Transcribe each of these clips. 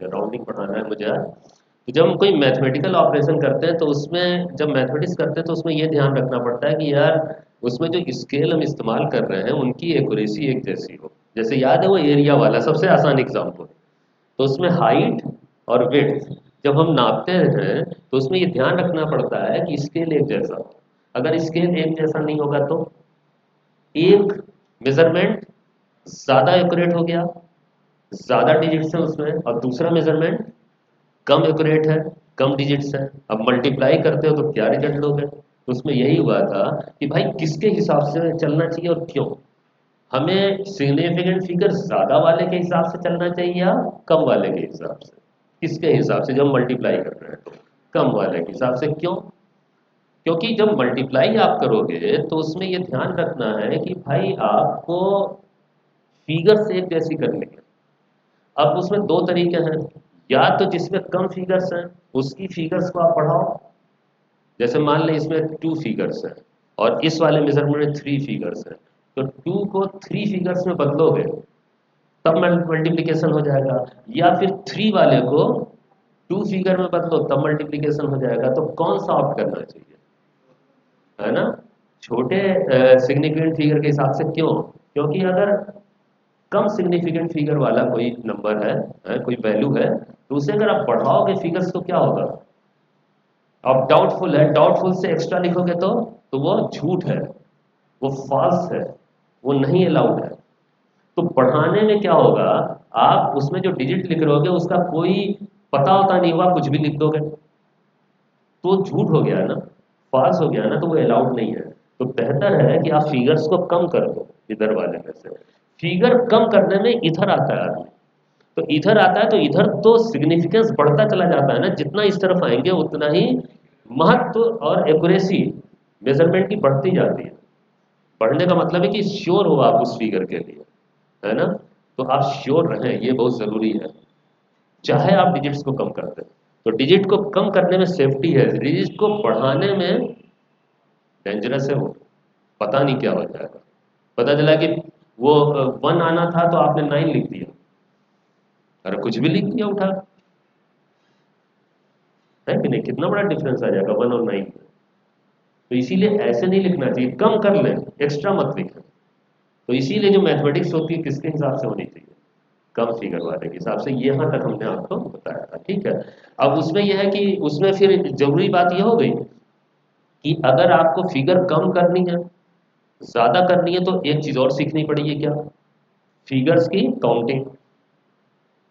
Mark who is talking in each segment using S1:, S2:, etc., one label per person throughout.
S1: ठीक है, राउंडिंग पढ़ाना है मुझे आज। तो जब हम कोई मैथमेटिकल ऑपरेशन करते हैं तो उसमें जब मैथमेटिक्स करते हैं तो उसमें ये ध्यान रखना पड़ता है कि यार उसमें जो स्केल हम इस्तेमाल कर रहे हैं उनकी एक्यूरेसी एक जैसी हो। जैसे याद है वो एरिया वाला सबसे आसान एग्जाम्पल, तो उसमें हाइट और विड्थ जब हम नापते हैं तो उसमें ये ध्यान रखना पड़ता है कि स्केल एक जैसा हो। अगर स्केल एक जैसा नहीं होगा तो एक मेजरमेंट ज्यादा एक्यूरेट हो गया, ज्यादा डिजिट्स है उसमें, और दूसरा मेजरमेंट कम एक्यूरेट है, कम डिजिट्स है। अब मल्टीप्लाई करते हो तो क्या रिजल्ट लोगे? तो उसमें यही हुआ था कि भाई किसके हिसाब से चलना चाहिए और क्यों। हमें सिग्निफिकेंट फिगर ज्यादा वाले के हिसाब से चलना चाहिए या कम वाले के हिसाब से? किसके हिसाब से? जब हम मल्टीप्लाई कर रहे हैं तो कम वाले के हिसाब से। क्यों? क्योंकि जब मल्टीप्लाई आप करोगे तो उसमें ये ध्यान रखना है कि भाई आपको फिगर से एक जैसी करनी है। अब उसमें दो तरीके हैं, या तो जिसमें कम फिगर्स हैं उसकी फिगर्स को आप बढ़ाओ। जैसे मान लें इसमें टू फिगर्स हैं और इस वाले मेजरमेंट में थ्री फिगर्स हैं, तो टू को थ्री फिगर्स में बदलोगे तब मल्टीप्लिकेशन हो जाएगा, या फिर थ्री वाले को टू फिगर में बदलो तब मल्टीप्लिकेशन हो जाएगा। तो कौन सा ऑप्ट करना चाहिए, है ना? छोटे सिग्निफिकेंट फिगर के हिसाब से। क्यों? क्योंकि अगर कम सिग्निफिकेंट फिगर वाला कोई नंबर है, कोई वैल्यू है, तो उसे अगर आप बढ़ाओगे फिगर्स तो क्या होगा? अब डाउटफुल है, डाउटफुल से एक्स्ट्रा लिखोगे तो वो झूठ है, वो फॉल्स है, वो नहीं अलाउड है। तो बढ़ाने में क्या होगा, आप उसमें जो डिजिट लिख रहे होगे उसका कोई पता होता नहीं होगा, कुछ भी लिख दोगे तो झूठ हो गया ना, फॉल्स हो गया ना, तो वो अलाउड नहीं है। तो बेहतर है कि आप फिगर्स को कम कर दो इधर वाले में से। फिगर कम करने में इधर आता है आदमी, तो इधर आता है तो इधर तो सिग्निफिकेंस बढ़ता चला जाता है ना, जितना इस तरफ आएंगे उतना ही महत्व और एक्यूरेसी मेजरमेंट की बढ़ती जाती है। बढ़ने का मतलब है कि श्योर हो आप उस फिगर के लिए, है ना? तो आप श्योर रहें, ये बहुत जरूरी है। चाहे आप डिजिट्स को कम कर दें, तो डिजिट को कम करने में सेफ्टी है, डिजिट को बढ़ाने में डेंजरस है वो, पता नहीं क्या हो जाएगा। पता चला कि वो वन आना था तो आपने नाइन लिख दिया, अरे कुछ भी लिख दिया उठा, है कि नहीं? कितना बड़ा डिफरेंस आ जाएगा वन और नाइन में। तो इसीलिए ऐसे नहीं लिखना चाहिए, कम कर लें, एक्स्ट्रा मत लिखें। तो इसीलिए जो मैथमेटिक्स होती है किसके हिसाब से होनी चाहिए? कम फिगर वाले के हिसाब से। यहाँ तक हमने आपको बताया था, ठीक है। अब उसमें यह है कि उसमें फिर जरूरी बात यह हो गई कि अगर आपको फिगर कम करनी है, ज्यादा करनी है, तो एक चीज और सीखनी पड़ेगी, क्या? फिगर्स की काउंटिंग।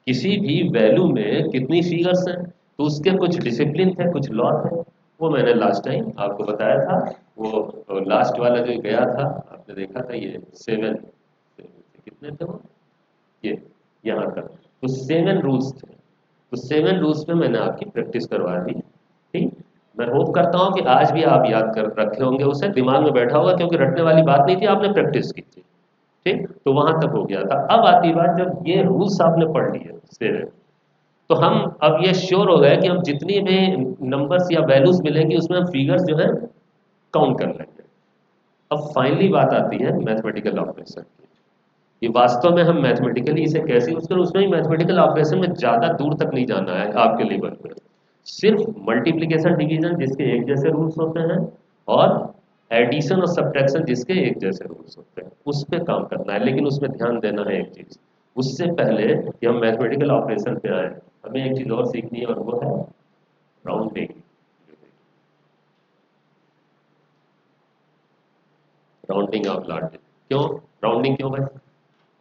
S1: किसी भी वैल्यू में कितनी फिगर्स हैं तो उसके कुछ डिसिप्लिन थे, कुछ लॉ थे। वो मैंने लास्ट टाइम आपको बताया था। वो लास्ट वाला जो गया था आपने देखा था, ये सेवन, कितने थे वो, ये यहाँ तक। तो सेवन रूल्स थे, तो सेवन रूल्स पे मैंने आपकी प्रैक्टिस करवा दी। ठीक, मैं होप करता हूँ कि आज भी आप याद कर रखे होंगे, उसे दिमाग में बैठा होगा, क्योंकि रटने वाली बात नहीं थी, आपने प्रैक्टिस की थी। ठीक, तो वहां तक हो गया था। अब आती बात, जब ये रूल्स आपने पढ़ लिए सेवन, तो हम अब ये श्योर हो गए कि हम जितनी भी नंबर्स या वैल्यूज मिलेंगी उसमें हम फिगर्स जो है काउंट कर लेंगे। अब फाइनली बात आती है मैथमेटिकल ऑपरेशन की। ये वास्तव में हम मैथमेटिकली इसे कैसे यूज करें, उसमें भी मैथमेटिकल ऑपरेशन में ज्यादा दूर तक नहीं जाना है आपके लेवल पे। सिर्फ मल्टीप्लिकेशन डिवीजन जिसके एक जैसे रूल्स होते हैं, और एडिशन और सब्ट्रैक्शन जिसके एक जैसे रूल्स होते हैं, उस पे काम करना है। लेकिन उसमें ध्यान देना है एक चीज, उससे पहले कि हम मैथमेटिकल ऑपरेशन पे आए, हमें एक चीज और सीखनी है, और वो है राउंडिंग। Rounding off large. क्यों राउंडिंग, क्यों भाई?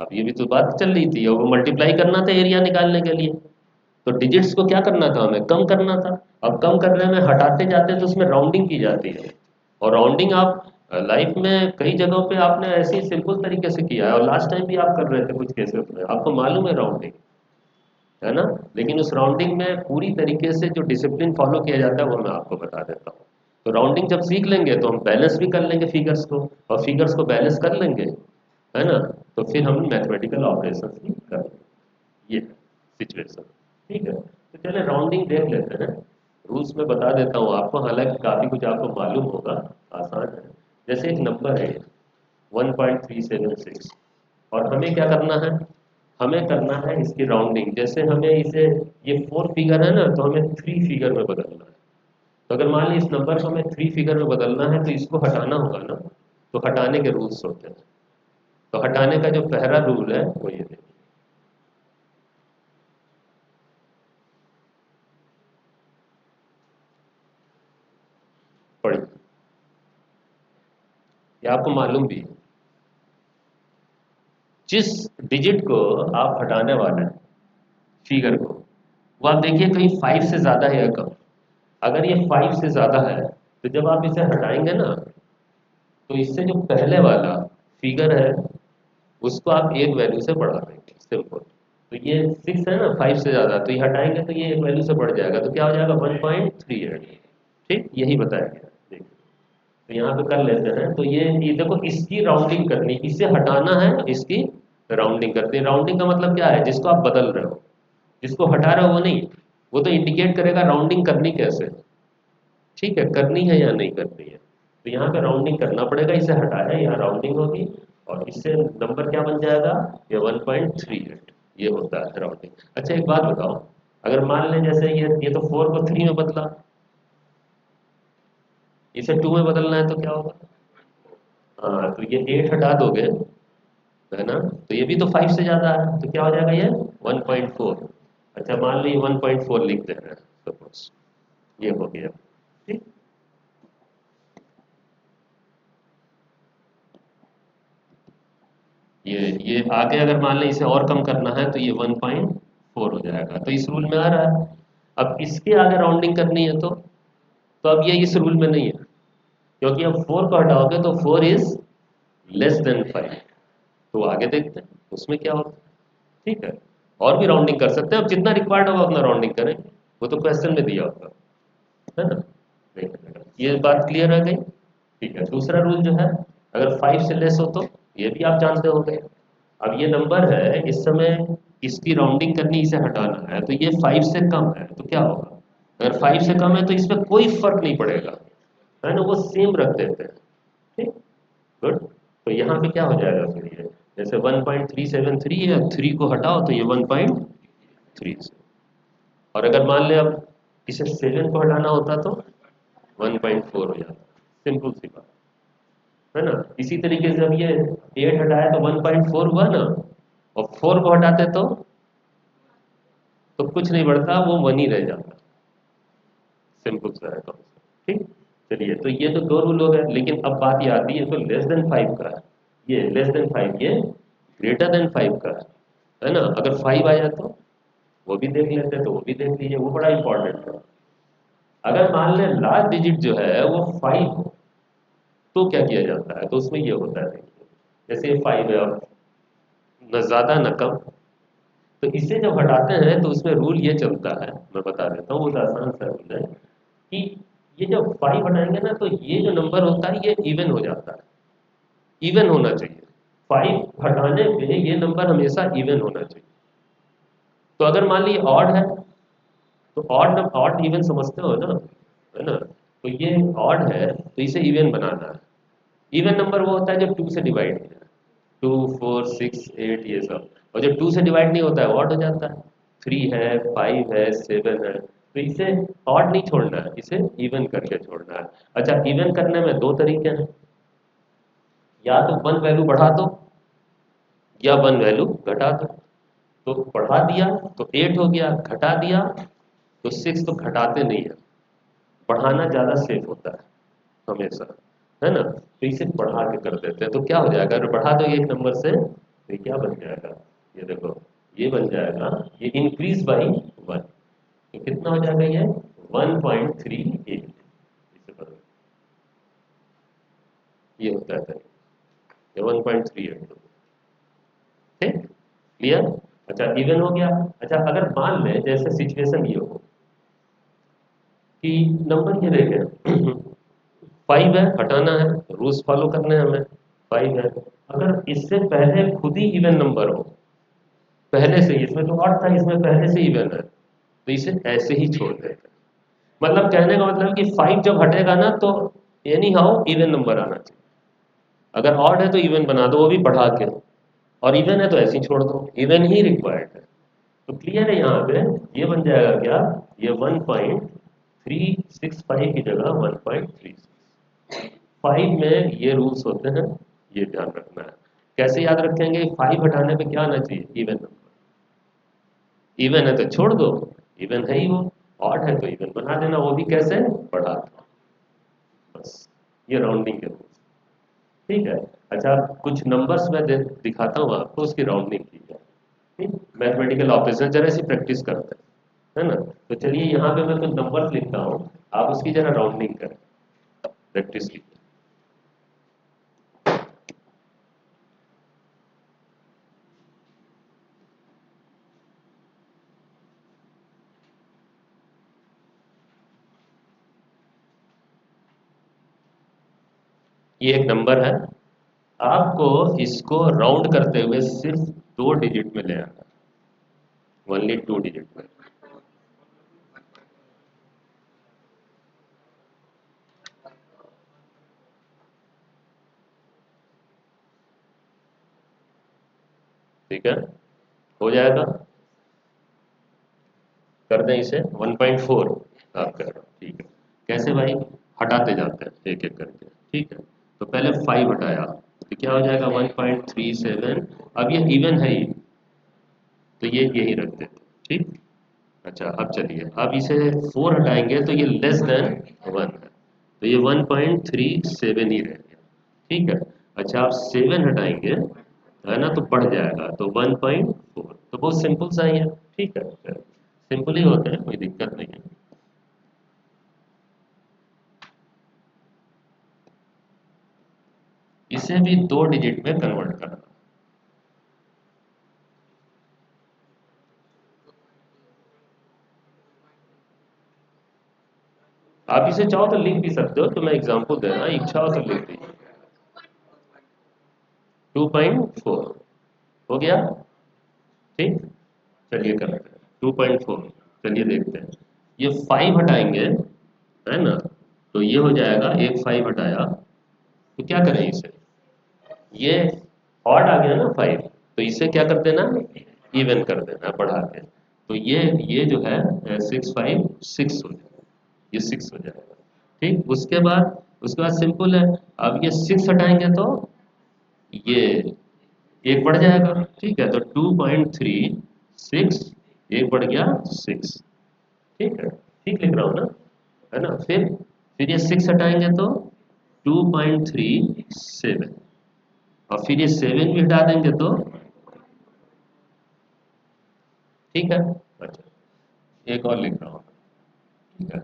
S1: अब ये भी तो बात चल रही थी, और वो मल्टीप्लाई करना था एरिया निकालने के लिए, तो डिजिट्स को क्या करना था, हमें कम करना था। अब कम करने में हटाते जाते हैं तो उसमें राउंडिंग की जाती है। और राउंडिंग आप लाइफ में कई जगहों पे आपने ऐसे ही सिंपल तरीके से किया है, और लास्ट टाइम भी आप कर रहे थे कुछ केसेस में, आपको मालूम है राउंडिंग, है ना? लेकिन उस राउंडिंग में पूरी तरीके से जो डिसिप्लिन फॉलो किया जाता है वो मैं आपको बता देता हूँ। तो राउंडिंग जब सीख लेंगे तो हम बैलेंस भी कर लेंगे फिगर्स को, और फिगर्स को बैलेंस कर लेंगे, है ना? तो फिर हम मैथमेटिकल ऑपरेशन भी कर लेंगे। ये सिचुएशन, ठीक है। तो चलिए राउंडिंग देख लेते हैं। रूल्स में बता देता हूँ आपको, हालांकि काफ़ी कुछ आपको मालूम होगा, आसान है। जैसे एक नंबर है 1.376, और हमें क्या करना है, हमें करना है इसकी राउंडिंग, जैसे हमें इसे, ये 4 फिगर है ना, तो हमें 3 फिगर में बदलना है। तो अगर मान ली इस नंबर को हमें 3 फिगर में बदलना है तो इसको हटाना होगा ना, तो हटाने के रूल्स होते हैं। तो हटाने का जो पहला रूल है वो ये देखिए, पढ़िए, ये आपको मालूम भी है। जिस डिजिट को आप हटाने वाले हैं, फिगर को, वो आप देखिए कहीं 5 से ज्यादा है या कम। अगर ये 5 से ज्यादा है तो जब आप इसे हटाएंगे ना, तो इससे जो पहले वाला फिगर है उसको आप एक वैल्यू से बढ़ा देंगे, सिंपल। तो ये 6 है ना, 5 से ज्यादा, तो ये हटाएंगे तो ये एक वैल्यू से बढ़ जाएगा, तो क्या हो जाएगा 1.38। ठीक, यही बताया गया, देखिए। तो यहाँ पे कर लेते हैं, तो ये देखो, इसकी राउंडिंग करनी, इसे हटाना है, इसकी राउंडिंग करते हैं। राउंडिंग का मतलब क्या है, जिसको आप बदल रहे हो, जिसको हटा रहे हो वो नहीं, वो तो इंडिकेट करेगा राउंडिंग करनी कैसे है। ठीक है, करनी है या नहीं करनी है, तो यहाँ पे राउंडिंग करना पड़ेगा, इसे हटाया, यहाँ राउंडिंग होगी, और इससे नंबर क्या बन जाएगा, ये 1.38, ये होता है राउंडिंग। अच्छा एक बात बताओ, अगर मान लें जैसे ये तो 4 को 3 में बदला, इसे 2 में बदलना है तो क्या होगा, हाँ, तो ये 8 हटा दोगे, है ना, तो ये भी तो 5 से ज्यादा है, तो क्या हो जाएगा ये 1.4। अच्छा मान ली 1.4 लिखते हैं सपोज, ये हो गया। ठीक, ये आगे अगर मान लें इसे और कम करना है तो ये 1.4 हो जाएगा, तो इस रूल में आ रहा है। अब इसके आगे राउंडिंग करनी है तो अब ये इस रूल में नहीं है, क्योंकि अब 4 को हटाओगे तो 4 इज लेस देन 5। तो आगे देखते हैं उसमें क्या होता है। ठीक है, और भी राउंडिंग कर सकते हैं, अब जितना रिक्वायर्ड होगा उतना राउंडिंग करेंगे, वो तो क्वेश्चन में दिया होगा, है ना। देखिए, ये बात क्लियर है गई। ठीक है, दूसरा रूल जो है, अगर 5 से लेस हो तो, ये भी आप जानते होंगे। अब ये नंबर है, इस समय इसकी राउंडिंग करनी, इसे हटाना है, तो ये 5 से कम है तो क्या होगा, अगर 5 से कम है तो इसमें कोई फर्क नहीं पड़ेगा, है ना, वो सेम रख देते हैं। ठीक, गुड। तो यहाँ पे क्या हो जाएगा फिर, ये जैसे 1.373 है, 3 को हटाओ तो ये 1.3, और अगर मान ले अब इसे 7 को हटाना होता तो 1.4 हो जाता, सिंपल सी बात, है ना। इसी तरीके से अब ये 8 हटाया तो 1.4 हुआ ना, और 4 को हटाते तो कुछ नहीं बढ़ता, वो 1 ही रह जाता, सिंपल सा है concept। ठीक, चलिए, तो ये तो दो रूल हो गए, लेकिन अब बात ये आती है, तो लेस देन 5 का है, ये लेस देन 5, ये ग्रेटर देन 5 का है ना। अगर 5 आ जाए तो वो भी देख लेते हैं, तो वो भी देख लीजिए, वो बड़ा इंपॉर्टेंट है। अगर मान लें लास्ट डिजिट जो है वो 5 हो, तो क्या किया जाता है, तो उसमें ये होता है, देखिए, जैसे ये 5 है, अब न ज्यादा न कम, तो इसे जब हटाते हैं तो उसमें रूल ये चलता है, मैं बता देता हूँ, वो आसान सा रूल है कि ये जब 5 हटाएंगे ना, तो ये जो नंबर होता है ये इवन हो जाता है, इवन होना चाहिए। 5 हटाने पे ये नंबर हमेशा इवन होना चाहिए। तो अगर मान लीजिए ऑड है, तो ऑड ऑड इवन समझते हो ना, है ना, तो ये ऑड है तो इसे इवन बनाना है। इवन नंबर वो होता है जो 2 से डिवाइड है, 2 4 6 8 ये सब, और जो 2 से डिवाइड नहीं होता है ऑड हो जाता है, 3 है 5 है 7 है, तो इसे ऑड नहीं छोड़ना है, इसे इवन करके छोड़ना है। अच्छा, इवन करने में दो तरीके हैं, या तो 1 वैल्यू बढ़ा दो, या 1 वैल्यू घटा दो। तो बढ़ा दिया तो 8 हो गया, घटा दिया तो 6, तो घटाते नहीं है, बढ़ाना ज्यादा सेफ होता है हमेशा, है ना, तो इसे बढ़ा के कर देते हैं, तो क्या हो जाएगा, अगर बढ़ा दो एक नंबर से तो ये क्या बन जाएगा, ये देखो, ये बन जाएगा, ये इंक्रीज बाई 1, तो कितना हो जाएगा ये 1.38, इसे बदल, ये होता है, ये 1.38, ठीक, क्लियर। अच्छा, इवन हो गया। अच्छा, अगर मान लें जैसे सिचुएशन ये हो कि नंबर ये देखें 5 है, हटाना है, रूल्स फॉलो करने हैं हमें, 5 है, अगर इससे पहले खुद ही इवन नंबर हो, पहले से ही, इसमें तो ऑड था, इसमें पहले से इवन है, तो इसे ऐसे ही छोड़ देते हैं। मतलब कहने का मतलब कि 5 जब हटेगा ना, तो एनी हाउ इवन नंबर आना चाहिए, अगर ऑड है तो इवन बना दो, वो भी बढ़ा के, और इवन है तो ऐसे ही छोड़ दो, इवन ही रिक्वायर्ड है। तो क्लियर है यहाँ पे, ये बन जाएगा क्या, ये 1.365 की जगह 1.36। 5 में ये रूल्स होते हैं, ये ध्यान रखना है। कैसे याद रखेंगे, 5 हटाने पे क्या आना चाहिए, इवन नंबर। इवन है तो छोड़ दो, इवन है ही वो। ऑड है तो इवन बना देना, वो भी कैसे, बढ़ा दो। बस ये राउंडिंग के रूल्स। ठीक है। अच्छा, कुछ नंबर्स मैं दिखाता हूँ आपको, उसकी राउंडिंग की है। ठीक, मैथमेटिकल ऑपरेशन जरा सी प्रैक्टिस करते हैं, है ना। तो चलिए यहाँ पे मैं कुछ नंबर्स लिखता हूँ, आप उसकी जरा राउंडिंग करें, प्रैक्टिस कीजिए। ये एक नंबर है, आपको इसको राउंड करते हुए सिर्फ 2 डिजिट में ले आना, ओनली 2 डिजिट में। ठीक है, हो जाएगा। कर दें इसे 1.4, आप कह रहे हो, ठीक है। कैसे भाई, हटाते जाते हैं एक एक करके। ठीक है, तो पहले 5 हटाया तो क्या हो जाएगा 1.37। अब ये इवन है ही, तो ये यही रख देते, ठीक। अच्छा, अब चलिए, अब इसे 4 हटाएंगे तो ये लेस देन 1 है, तो ये 1.37 ही रह गया। ठीक है। अच्छा, आप 7 हटाएंगे, है ना, तो बढ़ जाएगा तो 1.4, तो बहुत सिंपल सा ही है। ठीक है, सिंपल ही होता है, कोई दिक्कत नहीं है। इसे भी 2 डिजिट में कन्वर्ट करना। आप इसे चाहो तो लिख भी सकते हो, तो मैं एग्जांपल दे रहा हूँ, इच्छा हो तो लिख दीजिए। 2.4 हो गया। ठीक, चलिए करते हैं 2.4। चलिए देखते हैं, ये 5 हटाएंगे, है ना, तो ये हो जाएगा, एक 5 हटाया तो क्या करें इसे, ये ऑड आ गया ना 5, तो इसे क्या कर देना, इवन कर देना बढ़ा के। तो ये जो है 6 5 6 हो जाएगा, ये 6 हो जाएगा। ठीक, उसके बाद सिंपल है, अब ये 6 हटाएंगे तो ये एक बढ़ जाएगा। ठीक है, तो 2.36, एक बढ़ गया 6। ठीक है, ठीक लिख रहा हूँ ना, है ना। फिर ये 6 हटाएंगे तो 2.37, और फिर ये 7 भी हटा देंगे तो, ठीक है। अच्छा, एक और लिख रहा हूँ। ठीक है,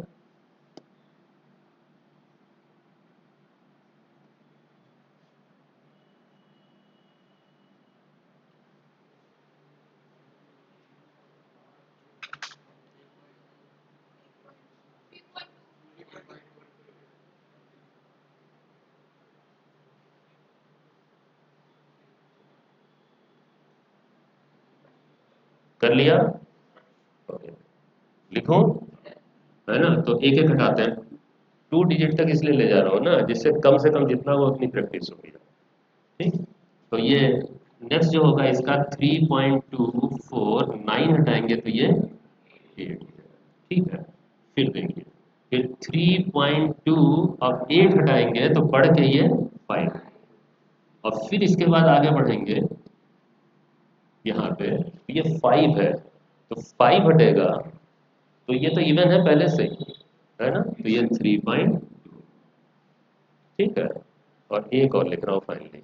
S1: कर लिया। ओके, लिखूं, है ना, तो एक एक हटाते हैं। 2 डिजिट तक इसलिए ले जा रहा हूँ ना, जिससे कम से कम जितना हो उतनी प्रैक्टिस होगी। ठीक, तो ये नेक्स्ट जो होगा इसका 3.24, 9 हटाएंगे तो ये 8। ठीक है, फिर देखिए, फिर 3.2, अब 8 हटाएंगे तो बढ़ के ये 5, और फिर इसके बाद आगे बढ़ेंगे यहाँ पे, तो ये 5 है, तो 5 हटेगा तो ये तो इवन है पहले से ही, है ना, तो ये 3.2। ठीक है, और एक और लिख रहा हूँ फाइनली।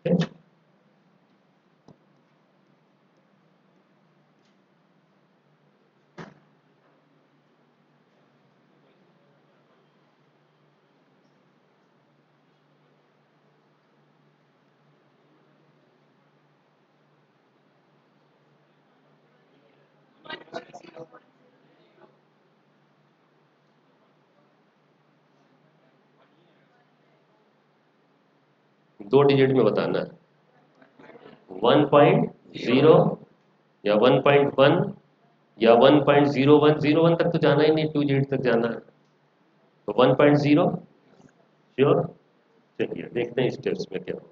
S1: ठीक है, 2 डिजिट में बताना है, 1.0 या 1.1 या 1.01, तक तो जाना ही नहीं, 2 डिजिट तक जाना है, तो 1.0 श्योर। चलिए देखते हैं स्टेप्स में क्या होगा।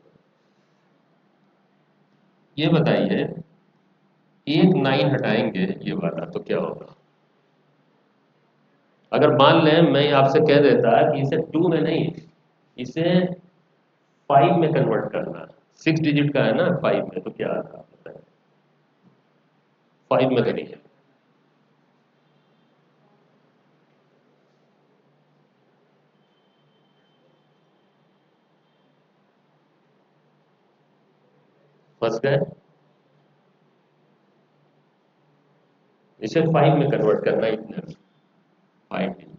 S1: ये बताइए, एक 9 हटाएंगे ये वाला तो क्या होगा? अगर मान लें मैं आपसे कह देता कि इसे 2 में नहीं, इसे 5 में कन्वर्ट करना है, 6 डिजिट का है ना 5 में, तो क्या आता आप बताएं? 5 में करिए। फंस गए? इसे 5 में कन्वर्ट करना है इतने में, 5 डिजिट।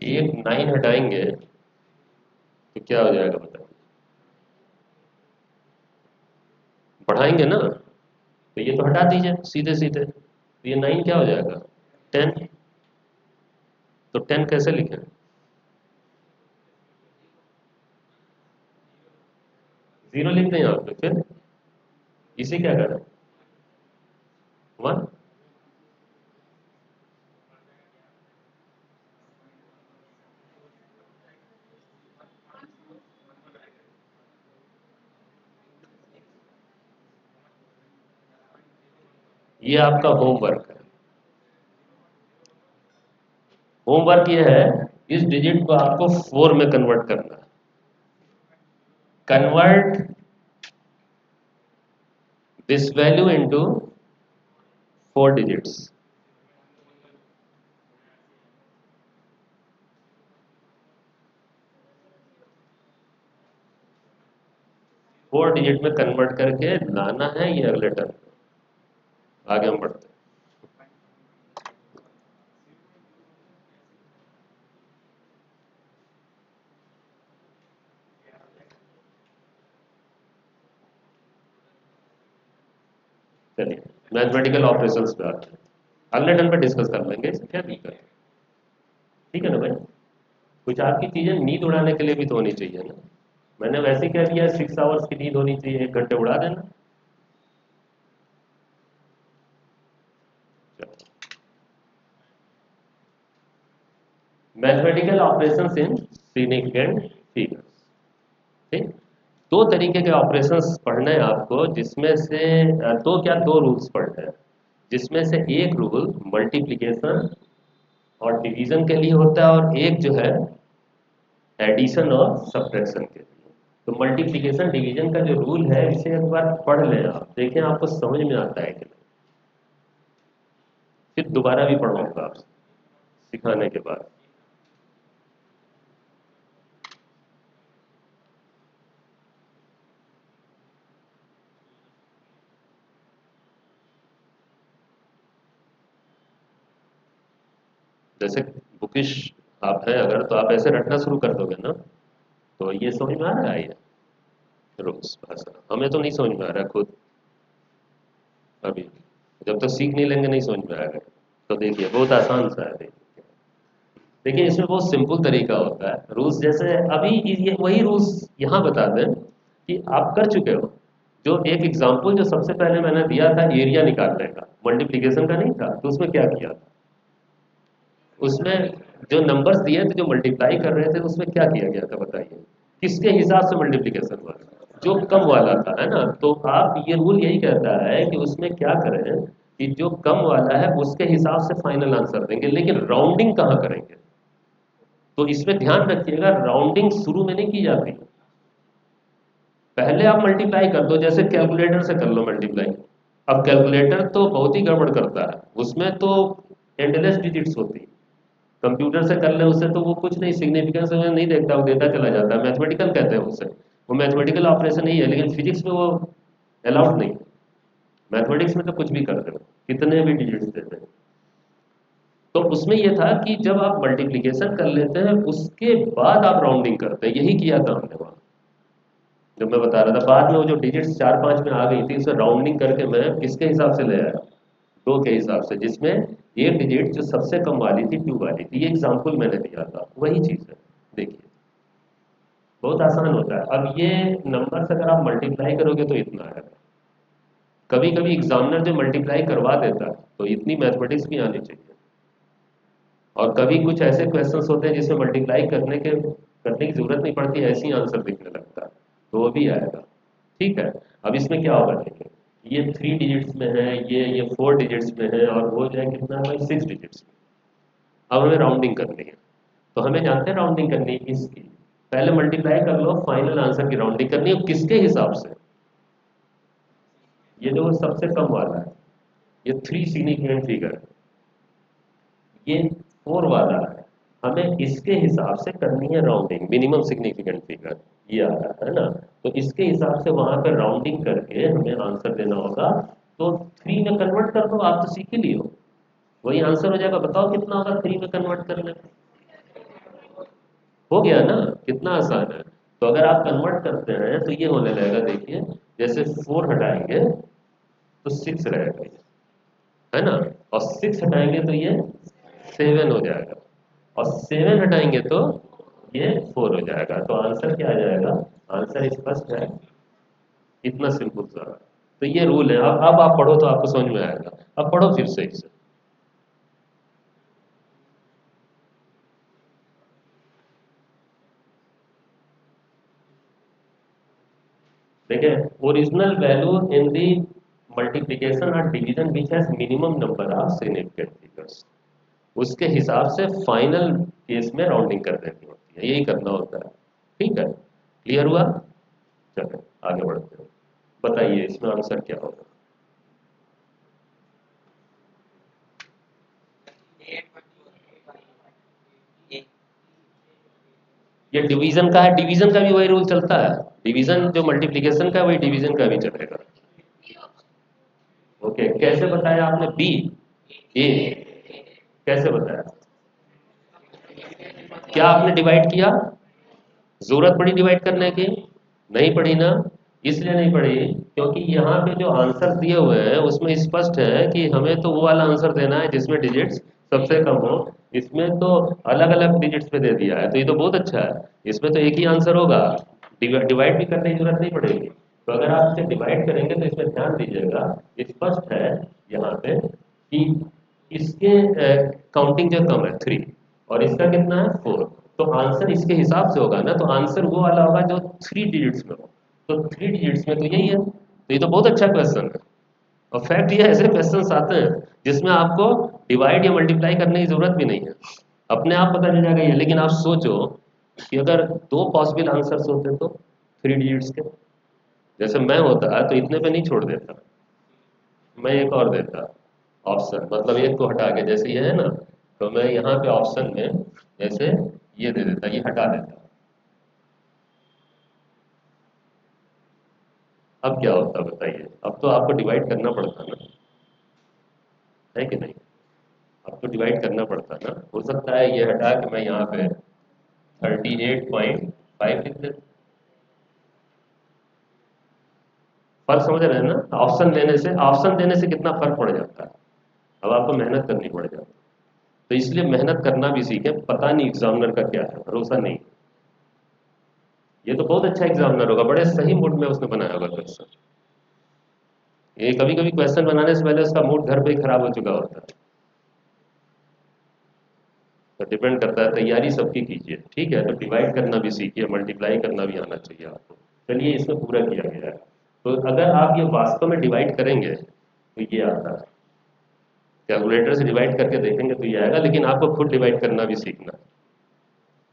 S1: एक 9 हटाएंगे तो क्या हो जाएगा बताइए? बढ़ाएंगे ना, तो ये तो हटा दीजिए सीधे सीधे, तो ये 9 क्या हो जाएगा? 10। तो 10 कैसे लिखें? जीरो लिख दें यहाँ पे, फिर इसे क्या करें? 1। ये आपका होमवर्क है। होमवर्क ये है, इस डिजिट को आपको 4 में कन्वर्ट करना है। Convert this value into 4 digits. 4 digit में कन्वर्ट करके लाना है ये अगले टर्म। आगे हम बढ़ते हैं। चलिए मैथमेटिकल ऑपरेशंस पे आते हैं। अगले टर्म पे डिस्कस कर लेंगे, इसे क्या दिक्कत है? ठीक है ना भाई? कुछ आपकी चीजें नींद उड़ाने के लिए भी तो होनी चाहिए ना। मैंने वैसे ही कह दिया 6 आवर्स की नींद होनी चाहिए, 1 घंटे उड़ा देना। Mathematical operations in significant figures. ठीक। दो तरीके के ऑपरेशंस पढ़ने हैं आपको, जिसमें से दो क्या, दो रूल्स पढ़ने हैं, जिसमें से एक रूल मल्टीप्लिकेशन और डिवीजन के लिए होता है, और एक जो है एडिशन और सब्ट्रैक्शन के लिए। तो मल्टीप्लिकेशन डिवीजन का जो रूल है, इसे एक बार पढ़ लें आप, देखें आपको समझ में आता है कि नहीं। फिर दोबारा भी पढ़वाऊंगा आपसे सिखाने के बाद। जैसे बुकिश आप हैं अगर, तो आप ऐसे रटना शुरू कर दोगे ना, तो ये समझ में आ रहा है ये रोज भाषा। हमें तो नहीं समझ में आ रहा है खुद अभी। जब तक सीख नहीं लेंगे नहीं समझ में आएगा। तो देखिए बहुत आसान सा है। देखिए इसमें बहुत सिंपल तरीका होता है रूल्स, जैसे अभी ये वही रूल्स यहाँ बता दें कि आप कर चुके हो। जो एक एग्जांपल जो सबसे पहले मैंने दिया था एरिया निकालने का, मल्टीप्लिकेशन का नहीं था, तो उसमें क्या किया था? उसमें जो नंबर्स दिए थे जो मल्टीप्लाई कर रहे थे, उसमें क्या किया गया था बताइए? किसके हिसाब से मल्टीप्लिकेशन हुआ? जो कम वाला था, है ना? तो आप ये रूल यही कहता है कि उसमें क्या करें कि जो कम वाला है उसके हिसाब से फाइनल आंसर देंगे, लेकिन राउंडिंग कहाँ करेंगे? तो इसमें ध्यान रखिएगा, राउंडिंग शुरू में नहीं की जाती। पहले आप मल्टीप्लाई कर दो, जैसे कैलकुलेटर से कर लो मल्टीप्लाई। अब कैलकुलेटर तो बहुत ही गड़बड़ करता है, उसमें तो एंडलेस डिजिट्स होती है। कंप्यूटर से कर ले उससे तो वो कुछ नहीं, सिग्निफिकेंस में नहीं देखता, वो देता चला जाता है, मैथमेटिकल कहते हैं उसे। वो मैथमेटिकल ऑपरेशन नहीं है, लेकिन फिजिक्स में वो अलाउड नहीं है। मैथमेटिक्स में तो कुछ भी कर दो, कितने भी डिजिट्स देते हैं। तो उसमें यह था कि जब आप मल्टीप्लिकेशन कर लेते हैं उसके बाद आप राउंडिंग करते हैं, यही किया था हमने वहाँ। जब मैं बता रहा था, बाद में वो जो डिजिट्स 4 5 में आ गई थी, उसे राउंडिंग करके मैं किसके हिसाब से ले आया? 2 के हिसाब से, जिसमें एक डिजिट जो सबसे कम वाली थी 2 वाली थी, ये एग्जाम्पल मैंने दिया था, वही चीज़ है। देखिए बहुत आसान होता है। अब ये नंबर से अगर आप मल्टीप्लाई करोगे तो इतना आएगा। कभी कभी एग्जामिनर जो मल्टीप्लाई करवा देता है तो इतनी मैथमेटिक्स भी आनी चाहिए। और कभी कुछ ऐसे क्वेश्चंस होते हैं जिसमें मल्टीप्लाई करने की जरूरत नहीं पड़ती, ऐसे ही आंसर दिखने लगता है, तो वो भी आएगा। ठीक है। अब इसमें क्या होगा देखिए, ये 3 डिजिट्स में है, ये 4 डिजिट्स में है, और वो जो है कितना है भाई, 6 डिजिट्स में। अब हमें राउंडिंग करनी है, तो हमें जानते हैं राउंडिंग करनी है इसकी। पहले मल्टीप्लाई कर लो, फाइनल आंसर की राउंडिंग करनी है, किसके हिसाब से? ये जो सबसे कम वाला है, ये 3 सिग्निफिकेंट फिगर, ये 4 वाला है, हमें इसके हिसाब से करनी है राउंडिंग, मिनिमम सिग्निफिकेंट फिगर ये आ रहा है ना। तो इसके हिसाब से वहां पर राउंडिंग करके हमें आंसर देना होगा। तो 3 में कन्वर्ट कर दो, आप तो सीख ही लियो, वही आंसर हो जाएगा। बताओ कितना होगा 3 में कन्वर्ट करने पे? हो गया ना, कितना आसान है। तो अगर आप कन्वर्ट करते हैं तो ये होने लगेगा, देखिए जैसे 4 हटाएंगे तो 6 रहेगा ये, है ना। और 6 हटाएंगे तो ये 7 हो जाएगा, और 7 हटाएंगे तो ये 4 हो जाएगा। तो आंसर क्या आ जाएगा? आंसर स्पष्ट है, इतना सिंपल सा। तो ये रूल है। अब आप पढ़ो तो आपको समझ में आएगा। अब पढ़ो फिर से इसे। देखिए, original value in the multiplication और division which has minimum number of significant figures, उसके हिसाब से फाइनल केस में राउंडिंग कर देनी होती है, यही करना होता है। ठीक है, क्लियर हुआ? चलो आगे बढ़ते हैं। बताइए इसमें आंसर क्या होगा? ये डिवीजन का है, डिवीजन का भी वही रूल चलता है। डिवीजन जो मल्टीप्लिकेशन का है वही डिवीजन का भी चलेगा। ओके, कैसे बताया आपने? बी ए कैसे बताया? क्या आपने डिवाइड किया? जरूरत पड़ी डिवाइड करने की? नहीं पड़ी ना। इसलिए नहीं पड़ी क्योंकि यहाँ पे जो आंसर दिए हुए हैं उसमें स्पष्ट है कि हमें तो वो वाला आंसर देना है जिसमें डिजिट्स सबसे कम हो। इसमें तो अलग अलग डिजिट्स पे दे दिया है, तो ये तो बहुत अच्छा है। इसमें तो एक ही आंसर होगा, डिवाइड भी करने की जरूरत नहीं पड़ेगी। तो अगर आप इसे डिवाइड करेंगे तो इसमें ध्यान दीजिएगा, स्पष्ट है यहाँ पे कि इसके काउंटिंग जो कम है 3, और इसका कितना है 4। तो आंसर इसके हिसाब से होगा ना, तो आंसर वो वाला होगा जो 3 डिजिट्स में हो। तो 3 डिजिट्स में तो यही है, तो ये तो बहुत अच्छा क्वेश्चन है। और फैक्ट ये ऐसे क्वेश्चंस आते हैं जिसमें आपको डिवाइड या मल्टीप्लाई करने की जरूरत भी नहीं है, अपने आप पता चल जाएगा ये। लेकिन आप सोचो कि अगर 2 पॉसिबल आंसर्स होते तो 3 डिजिट्स के, जैसे मैं होता तो इतने पे नहीं छोड़ देता, मैं एक और देता ऑप्शन, मतलब एक को हटा के, जैसे ये है ना, तो मैं यहाँ पे ऑप्शन में जैसे ये दे देता, ये हटा देता। अब क्या होता बताइए? अब तो आपको डिवाइड करना पड़ता ना, है कि नहीं? अब तो डिवाइड करना पड़ता ना। हो सकता है ये हटा के मैं यहाँ पे 38.5 लिख देता। फर्क समझ रहे हैं ना? ऑप्शन देने से कितना फर्क पड़ जाता है। अब आपको मेहनत करनी पड़ जाती है। तो इसलिए मेहनत करना भी सीखे। पता नहीं एग्जामिनर का क्या है, भरोसा नहीं। ये तो बहुत अच्छा एग्जामिनर होगा, बड़े सही मूड में उसने बनाया होगा क्वेश्चन। ये कभी कभी क्वेश्चन बनाने से पहले उसका मूड घर पे ही खराब हो चुका होता है। तो डिपेंड करता है, तैयारी सबकी कीजिए। ठीक है, तो डिवाइड करना भी सीखिए, मल्टीप्लाई करना भी आना चाहिए आपको। चलिए, इसमें पूरा किया गया है। तो अगर आप ये वास्तव में डिवाइड करेंगे तो ये आता है, कैलकुलेटर से डिवाइड करके देखेंगे तो ये आएगा, लेकिन आपको खुद डिवाइड करना भी सीखना है।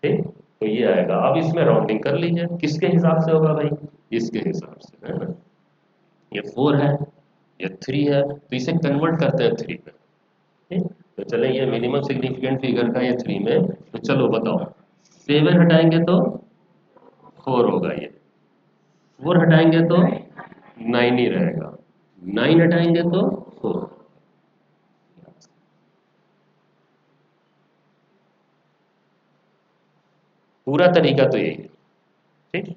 S1: ठीक, तो ये आएगा। अब इसमें राउंडिंग कर लीजिए, किसके हिसाब से होगा भाई? इसके हिसाब से, है ना। ये 4 है, ये 3 है, तो इसे कन्वर्ट करते हैं 3 में। ठीक, तो चले, ये मिनिमम सिग्निफिकेंट फिगर का ये 3 में, तो चलो बताओ, 7 हटाएंगे तो 4 होगा ये, 4 हटाएंगे तो 9 ही रहेगा, 9 हटाएंगे तो 4। पूरा तरीका तो यही है। ठीक,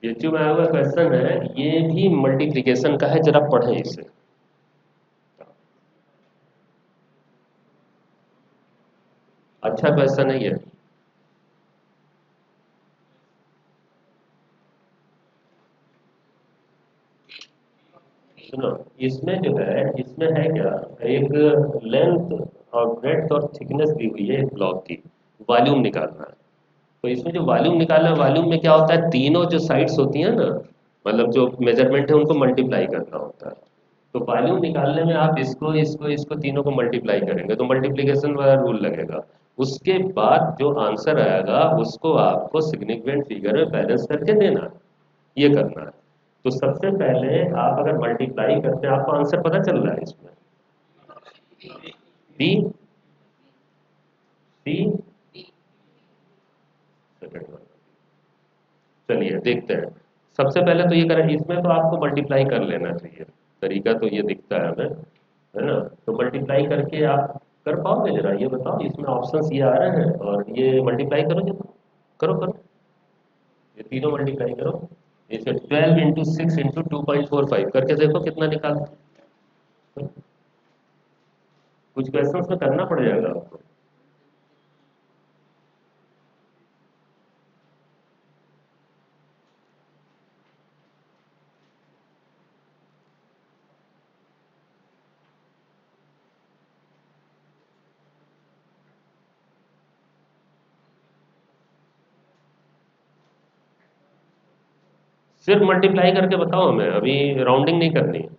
S1: ये जो आया हुआ क्वेश्चन है ये भी मल्टीप्लिकेशन का है, जरा पढ़ें इसे। अच्छा क्वेश्चन है ये। सुनो, इसमें जो है, इसमें है क्या, एक लेंथ और ब्रेड्थ और थिकनेस दी हुई है एक ब्लॉक की, वॉल्यूम निकालना है। तो इसमें जो वॉल्यूम निकालना है, वॉल्यूम में क्या होता है, तीनों जो साइड्स होती हैं ना, मतलब जो मेजरमेंट है उनको मल्टीप्लाई करना होता है। तो वॉल्यूम निकालने में आप इसको इसको इसको तीनों को मल्टीप्लाई करेंगे तो मल्टीप्लिकेशन वाला रूल लगेगा। उसके बाद जो आंसर आएगा उसको आपको सिग्निफिकेंट फिगर में बैलेंस करके देना है, ये करना है। तो सबसे पहले आप अगर मल्टीप्लाई करते हैं, आपको आंसर पता चल रहा है इसमें, बी, सी, सेकंड वन। चलिए देखते हैं। सबसे पहले तो ये करें, इसमें तो आपको मल्टीप्लाई कर लेना चाहिए, तरीका तो ये दिखता है हमें, है ना। तो मल्टीप्लाई करके आप कर पाओगे, जरा ये बताओ, इसमें ऑप्शंस ये आ रहे हैं और ये मल्टीप्लाई करोगे तो, करो करो, ये तीनों मल्टीप्लाई करो। इसे 12 × 6 × 2.45 करके देखो कितना निकालते हैं। कुछ क्वेश्चंस में करना पड़ जाएगा आपको। सिर्फ मल्टीप्लाई करके बताओ हमें, अभी राउंडिंग नहीं करनी है।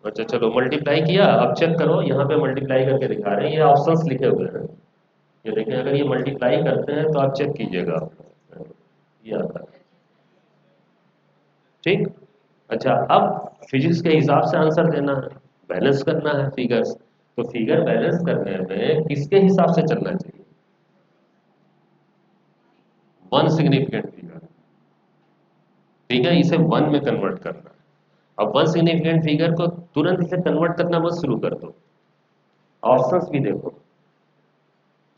S1: अच्छा चलो, मल्टीप्लाई किया, अब चेक करो, यहाँ पे मल्टीप्लाई करके दिखा रहे हैं, ये ऑप्शंस लिखे हुए हैं। ये देखें, अगर ये मल्टीप्लाई करते हैं तो आप चेक कीजिएगा आप, ये आता है। ठीक। अच्छा, अब फिजिक्स के हिसाब से आंसर देना है, बैलेंस करना है फिगर्स। तो फिगर बैलेंस करने में किसके हिसाब से चलना चाहिए, वन सिग्निफिकेंट फिगर। ठीक है, इसे वन में कन्वर्ट करना है। अब वन सिग्निफिकेंट फिगर को तुरंत इसे कन्वर्ट करना मत शुरू कर दो, ऑप्शंस भी देखो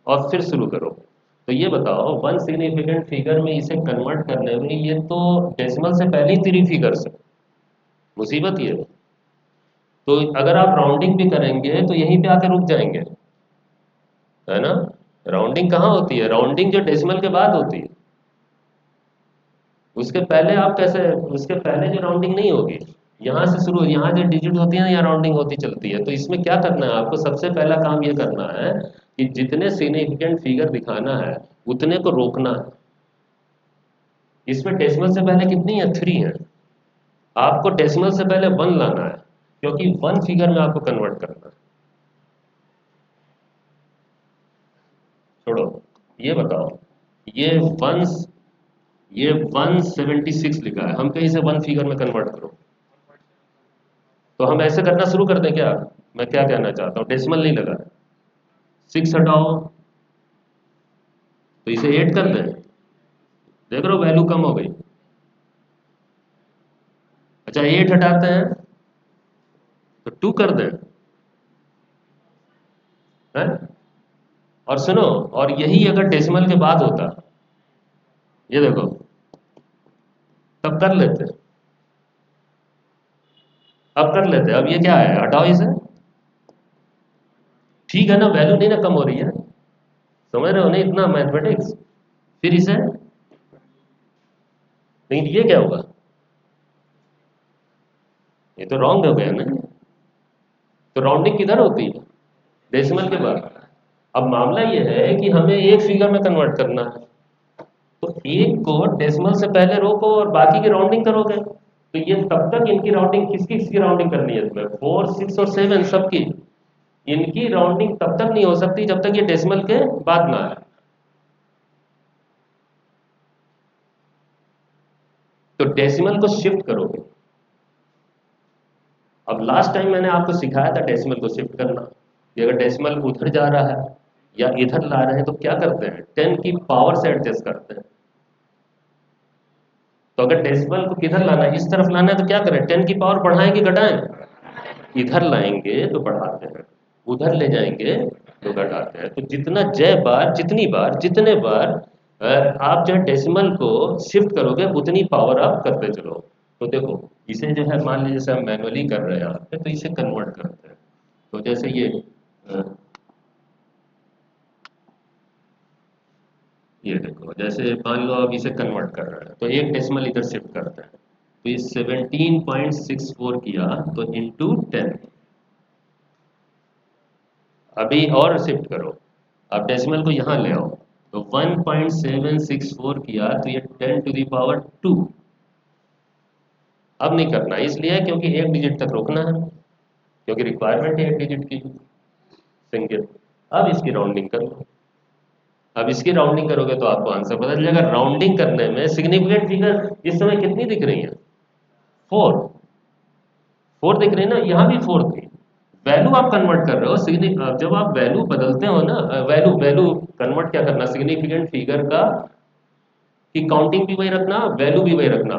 S1: और फिर शुरू करो। तो ये बताओ, वन सिग्निफिकेंट फिगर में इसे कन्वर्ट करने में, ये तो डेसिमल से पहले ही थ्री फिगर्स है, मुसीबत ये है। तो अगर आप राउंडिंग भी करेंगे तो यहीं पे आके रुक जाएंगे, है ना। राउंडिंग कहाँ होती है, राउंडिंग जो डेसिमल के बाद होती है, उसके पहले आप कैसे, उसके पहले जो राउंडिंग नहीं होगी, यहाँ से शुरू, यहाँ जो डिजिट होती है ना, यहाँ राउंडिंग होती चलती है। तो इसमें क्या करना है आपको, सबसे पहला काम ये करना है कि जितने सिग्निफिकेंट फिगर दिखाना है उतने को रोकना है। इसमें डेसिमल से पहले कितनी है, थ्री है। आपको डेसिमल से पहले वन लाना है, क्योंकि वन फिगर में आपको कन्वर्ट करना है। छोड़ो, ये बताओ, ये वन, ये 176 लिखा है, हम कहीं से वन फिगर में कन्वर्ट करो। तो हम ऐसे करना शुरू कर दें क्या, मैं क्या कहना चाहता हूँ, डेसिमल नहीं लगा, सिक्स हटाओ तो इसे 8 कर दें, देख रहे हो वैल्यू कम हो गई। अच्छा, 8 हटाते हैं तो 2 कर दें, है। और सुनो, और यही अगर डेसिमल के बाद होता, ये देखो, तब कर लेते, अब कर लेते, अब ये क्या है, हटाओ इसे। ठीक है ना, वैल्यू नहीं ना कम हो रही है, समझ रहे हो नहीं इतना मैथमेटिक्स। फिर इसे, नहीं ये क्या होगा, ये तो रॉन्ग हो गया ना। तो राउंडिंग किधर होती है, डेसिमल के बाद। अब मामला ये है कि हमें एक फिगर में कन्वर्ट करना है, तो एक को डेसिमल से पहले रोको और बाकी की राउंडिंग करोगे। तो ये तब तक, इनकी राउंडिंग, किसकी किसकी राउंडिंग करनी है तुम्हें, 4, 6 और 7 सबकी, इनकी राउंडिंग तब तक नहीं हो सकती जब तक ये डेसिमल के बाद ना आए। तो डेसिमल को शिफ्ट करोगे। अब लास्ट टाइम मैंने आपको सिखाया था डेसिमल को शिफ्ट करना, कि अगर डेसिमल उधर जा रहा है या इधर ला रहे हैं तो क्या करते हैं, 10 की पावर से एडजस्ट करते हैं। तो अगर डेसिमल को किधर लाना है, इस तरफ लाना है, तो क्या करें, 10 की पावर बढ़ाएं कि घटाएं, इधर लाएंगे तो बढ़ाते हैं, उधर ले जाएंगे तो घटाते हैं। तो जितना जय बार, जितनी बार, जितने बार आप जो डेसिमल को शिफ्ट करोगे उतनी पावर आप करते चलो। तो देखो, इसे जो है मान लीजिए जैसे हम मैनुअली कर रहे हैं यहाँ पे, तो इसे कन्वर्ट करते हैं। तो जैसे ये देखो, जैसे मान लो अब इसे कन्वर्ट कर रहे हैं तो एक डेसिमल इधर शिफ्ट करते हैं। तो ये 17.64 किया तो इंटू 10। अभी और शिफ्ट करो, अब डेसिमल को यहाँ ले आओ, तो 1.764 किया तो ये 10⁻²। अब नहीं करना इसलिए क्योंकि एक डिजिट तक रोकना है, क्योंकि रिक्वायरमेंट है एक डिजिट की सिंगल। अब इसकी राउंडिंग कर लो। अब इसकी राउंडिंग करोगे तो आपको आंसर बदल जाएगा। राउंडिंग करने में सिग्निफिकेंट फिगर इस समय कितनी दिख रही है? 4। 4 दिख रही है ना, यहाँ भी 4 थी। वैल्यू आप कन्वर्ट कर रहे हो जब आप वैल्यू बदलते हो ना, वैल्यू वैल्यू कन्वर्ट क्या करना, सिग्निफिकेंट फिगर का कि काउंटिंग भी वही रखना, वैल्यू भी वही रखना,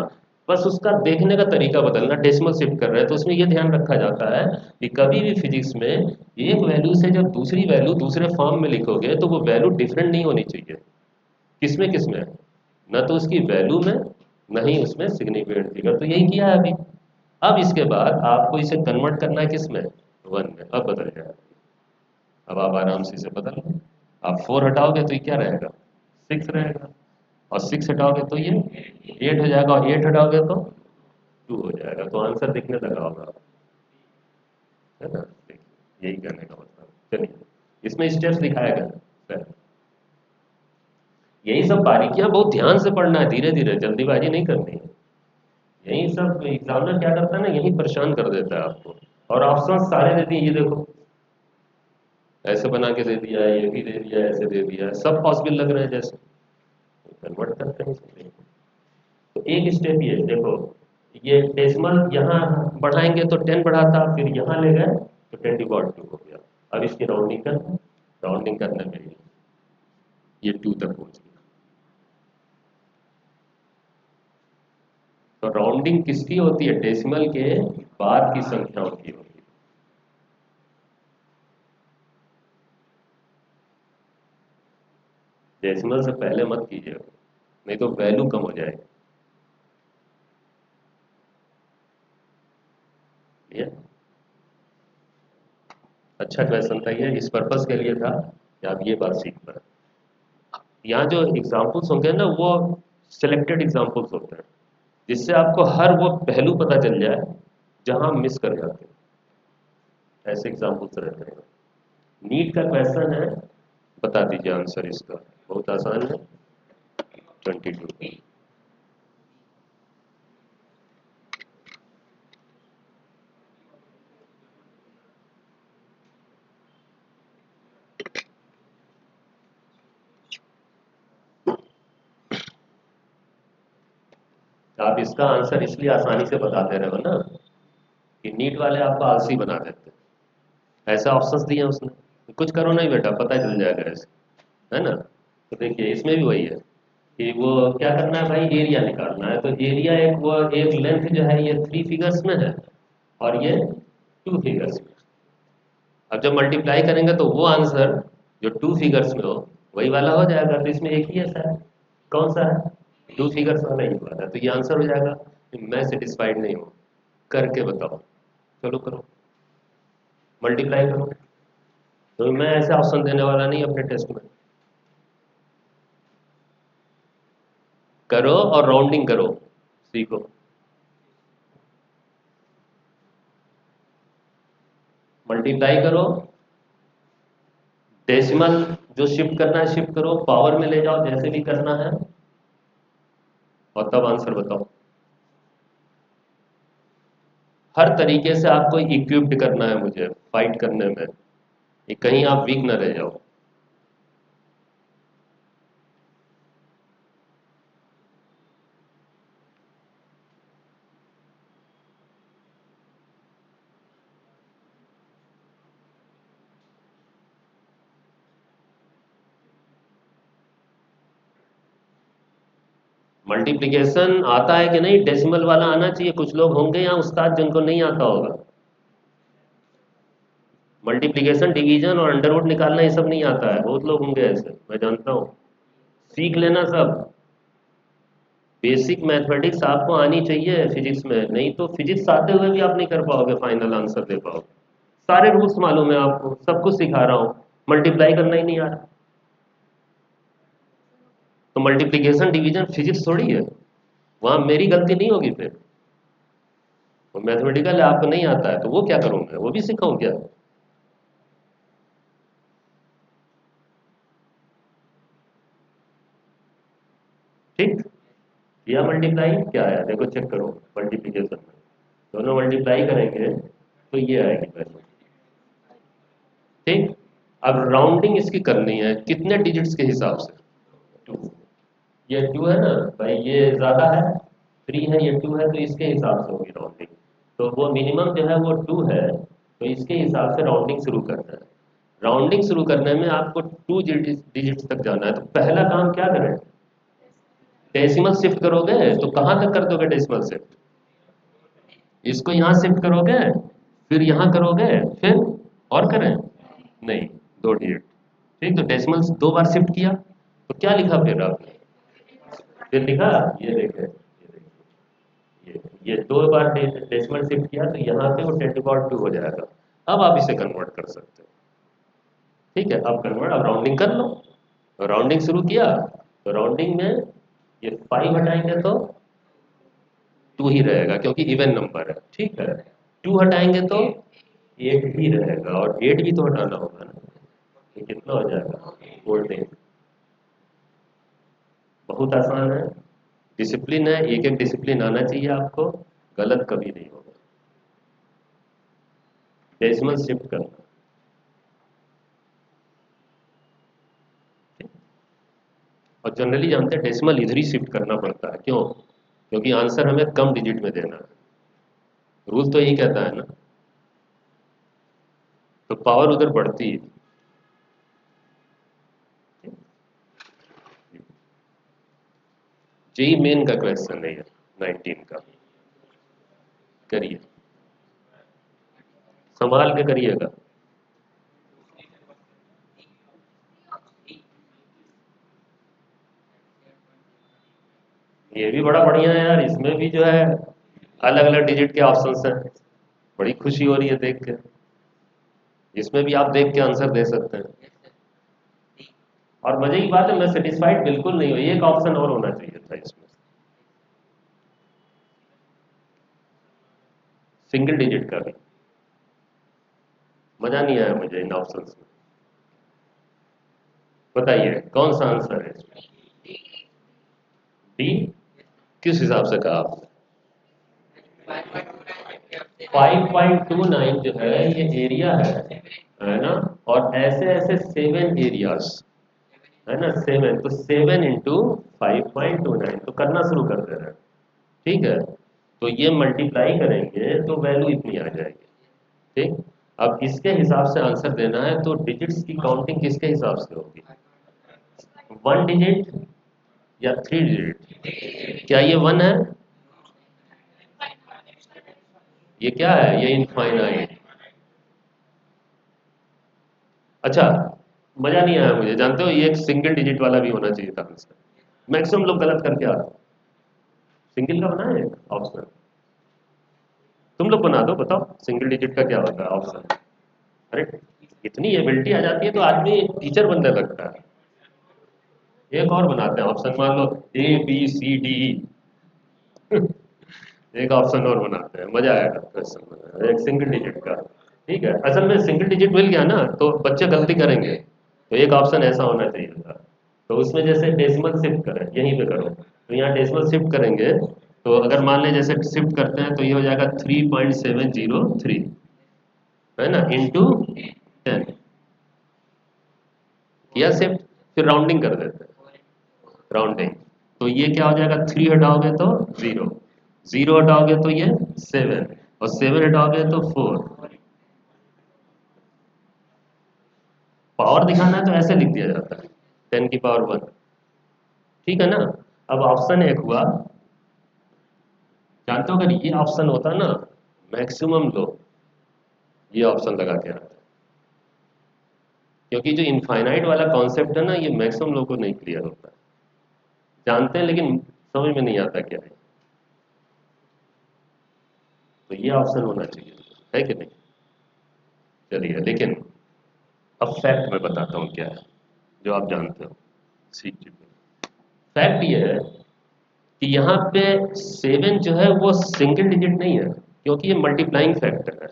S1: बस उसका देखने का तरीका बदलना। डेसिमल शिफ्ट कर रहे हैं तो उसमें यह ध्यान रखा जाता है कि कभी भी फिजिक्स में एक वैल्यू से जब दूसरी वैल्यू दूसरे फॉर्म में लिखोगे तो वो वैल्यू डिफरेंट नहीं होनी चाहिए। किसमें किसमें, न तो उसकी वैल्यू में, न ही उसमें सिग्निफिकेंट फिगर। तो यही किया है अभी। अब इसके बाद आपको इसे कन्वर्ट करना है किसमें, 1 में। अब बदल जाएगा। अब आप आराम से इसे बदल लो। आप 4 हटाओगे तो ये क्या रहेगा, 6 रहेगा। और 6 हटाओगे तो ये 8 हो जाएगा, और 8 हटाओगे तो 2 हो जाएगा। तो आंसर दिखने लगा होगा, है ना? देखिए, यही करने का मतलब। चलिए, इसमें स्टेप्स दिखाया गया है। यही सब बारीकियां बहुत ध्यान से पढ़ना है, धीरे धीरे, जल्दीबाजी नहीं करनी है। यही सब एग्जामिनर क्या करता है ना, यही परेशान कर देता है आपको। और ऑप्शन सारे दे दिए, ये देखो, ऐसे बना के दे दिया, ये भी दे दिया, ऐसे दे दिया, सब पॉसिबल लग रहे हैं जैसे। कन्वर्ट करते हैं इसको। तो एक स्टेप ये देखो, ये डेसिमल यहाँ बढ़ाएंगे तो 10 बढ़ाता, फिर यहाँ ले गए तो 10⁻² हो गया। अब इसकी राउंडिंग कर, राउंडिंग करने में ये 2 तक पहुंच गया। तो राउंडिंग किसकी होती है, डेसिमल के बाद की संख्याओं की होती है। डेसिमल से पहले मत कीजिएगा, नहीं तो वैल्यू कम हो जाएगी। ये अच्छा क्वेश्चन था, ये इस पर्पस के लिए था कि आप ये बात सीख पाए। यहाँ जो एग्जाम्पल्स होंगे ना, वो सिलेक्टेड एग्जाम्पल्स होते हैं, जिससे आपको हर वो पहलू पता चल जाए जहां हम मिस कर जाते हैं। ऐसे एग्जाम्पल्स रहते हैं। नीट का क्वेश्चन है, बता दीजिए आंसर इसका, बहुत आसान है। 22। आप इसका आंसर इसलिए आसानी से बताते रहे हो ना कि नीट वाले आपको आलसी बना देते हैं। ऐसा ऑप्शंस दिए उसने, कुछ करो नहीं बेटा, पता चल जाएगा ऐसे, है ना? तो देखिए, इसमें भी वही है कि वो क्या करना है भाई, एरिया निकालना है। तो एरिया एक, वो एक लेंथ जो है ये 3 फिगर्स में है, और ये 2 फिगर्स में। अब जब मल्टीप्लाई करेंगे तो वो आंसर जो 2 फिगर्स में हो वही वाला हो जाएगा। तो इसमें एक ही ऐसा है, कौन सा है, 2 फिगर्स वाला ही वाला है। तो ये आंसर हो जाएगा। मैं सेटिस्फाइड नहीं हूँ, करके बताओ। चलो करो, मल्टीप्लाई करो। तो मैं ऐसे ऑप्शन देने वाला नहीं अपने टेस्ट में। करो और राउंडिंग करो, सीखो। मल्टीप्लाई करो, डेसिमल जो शिफ्ट करना है शिफ्ट करो, पावर में ले जाओ, जैसे भी करना है, और तब आंसर बताओ। हर तरीके से आपको इक्विप्ड करना है मुझे फाइट करने में, कि कहीं आप वीक ना रह जाओ। मल्टीप्लिकेशन आता है कि नहीं, डेसिमल वाला आना चाहिए। कुछ लोग होंगे यहाँ उस्ताद जिनको नहीं आता होगा। मल्टीप्लिकेशन, डिवीजन और अंडरवुड निकालना ये सब नहीं आता है, बहुत लोग होंगे ऐसे, मैं जानता हूँ। सीख लेना सब। बेसिक मैथमेटिक्स आपको आनी चाहिए फिजिक्स में, नहीं तो फिजिक्स आते हुए भी आप नहीं कर पाओगे, फाइनल आंसर दे पाओगे। सारे रूल्स मालूम है आपको, सब कुछ सिखा रहा हूँ, मल्टीप्लाई करना ही नहीं आ रहा। तो मल्टीप्लिकेशन डिवीजन फिजिक्स थोड़ी है, वहां मेरी गलती नहीं होगी फिर। तो मैथमेटिकल आपको नहीं आता है तो वो क्या करूं मैं, वो भी सिखाऊं क्या? ठीक। किया मल्टीप्लाई, क्या आया देखो, चेक करो। मल्टीप्लिकेशन में दोनों मल्टीप्लाई करेंगे तो ये आएगी वैल्यू। ठीक। अब राउंडिंग इसकी करनी है कितने डिजिट्स के हिसाब से? टू। ये टू है ना भाई, ये ज्यादा है, थ्री है, ये टू है, तो इसके हिसाब से होगी राउंडिंग। तो वो मिनिमम जो है वो टू है, तो इसके हिसाब से राउंडिंग शुरू करना है। राउंडिंग शुरू करने में आपको टू डिजिट्स तक जाना है, तो पहला काम क्या करें? डेसिमल शिफ्ट करोगे तो कहाँ तक कर दोगे डेसिमल शिफ्ट? इसको यहाँ शिफ्ट करोगे, फिर यहाँ करोगे, फिर और करें? नहीं, दो डिजिट। ठीक, तो डेसिमल दो बार शिफ्ट किया तो क्या लिखा फिर आपने? फिर लिखा, ये देखें, ये दो बार डेसिमल शिफ्ट किया तो यहाँ पे वो 10 टू हो जाएगा। अब आप इसे कन्वर्ट कर सकते हो। ठीक है, अब कन्वर्ट, अब राउंडिंग कर लो। राउंडिंग शुरू किया तो राउंडिंग में ये 5 हटाएंगे तो 2 ही रहेगा क्योंकि इवन नंबर है। ठीक है, 2 हटाएंगे तो 8 ही रहेगा, और 8 भी तो हटाना होगा ना, तो कितना हो जाएगा? 14। बहुत आसान है, डिसिप्लिन है, एक एक डिसिप्लिन आना चाहिए आपको, गलत कभी नहीं होगा। डेसिमल शिफ्ट करना। और जनरली जानते हैं डेसिमल इधर ही शिफ्ट करना पड़ता है, क्यों? क्योंकि आंसर हमें कम डिजिट में देना है, रूल तो यही कहता है ना, तो पावर उधर बढ़ती है। जेई मेन का क्वेश्चन है ये, 19 का। करिए, संभाल के करिएगा। ये भी बड़ा बढ़िया है यार, इसमें भी जो है अलग अलग डिजिट के ऑप्शंस हैं, बड़ी खुशी हो रही है देख के। इसमें भी आप देख के आंसर दे सकते हैं। और मजे की बात है, मैं सेटिस्फाइड बिल्कुल नहीं हूँ, एक ऑप्शन और होना चाहिए था इसमें, सिंगल डिजिट का भी। मजा नहीं आया मुझे इन ऑप्शंस में। बताइए कौन सा आंसर है इसमें? डी? किस हिसाब से कहा आपने? 5.29 जो है ये एरिया है ना, और ऐसे ऐसे 7 एरियाज है ना, 7, तो 7 × 5.29, तो करना शुरू कर दे रहे हैं। ठीक है, तो ये मल्टीप्लाई करेंगे तो वैल्यू इतनी आ जाएगी। ठीक, अब इसके हिसाब से आंसर देना है, तो डिजिट्स की काउंटिंग किसके हिसाब से होगी? 1 डिजिट या 3 डिजिट? क्या ये 1 है? ये क्या है? ये इनफाइनाइट। अच्छा, मजा नहीं आया मुझे, जानते हो ये एक सिंगल डिजिट वाला भी होना चाहिए था आंसर। मैक्सिमम लोग गलत करके आते हैं। सिंगल का बना है ऑप्शन, तुम लोग बना दो, बताओ सिंगल डिजिट का क्या होता है ऑप्शन। अरे, इतनी एबिलिटी आ जाती है तो आदमी टीचर बनने लगता है। एक और बनाते हैं ऑप्शन, मान लो ABCD, एक ऑप्शन और बनाते हैं, मजा आएगा क्वेश्चन में, एक सिंगल डिजिट का। ठीक है, असल में सिंगल डिजिट मिल गया ना तो बच्चे गलती करेंगे, तो एक ऑप्शन ऐसा होना चाहिए था। तो उसमें जैसे डेसिमल शिफ्ट करें, यहीं पे करो, तो यहाँ डेसिमल शिफ्ट करेंगे, तो अगर मान लें जैसे शिफ्ट करते हैं तो ये हो जाएगा 3.703, है ना, इंटू 10। किया शिफ्ट, फिर राउंडिंग कर देते हैं, राउंडिंग। तो ये क्या हो जाएगा, 3 हटाओगे तो 0, 0 हटाओगे तो ये 7, और 7 हटाओगे तो 4। पावर दिखाना है तो ऐसे लिख दिया जाता है, 10 की पावर 1। ठीक है ना। अब ऑप्शन एक हुआ, जानते हो अगर ये ऑप्शन होता ना, मैक्सिमम लोग ये ऑप्शन लगा के आते, क्योंकि जो इनफाइनाइट वाला कॉन्सेप्ट है ना, ये मैक्सिमम लोगों को नहीं क्लियर होता। जानते हैं लेकिन समझ में नहीं आता क्या है। तो ये ऑप्शन होना चाहिए, है कि नहीं? चलिए, लेकिन अब फैक्ट मैं बताता हूँ क्या है, जो आप जानते हो। सीट फैक्ट ये है कि यहाँ पे 7 जो है वो सिंगल डिजिट नहीं है, क्योंकि ये मल्टीप्लाइंग फैक्टर है।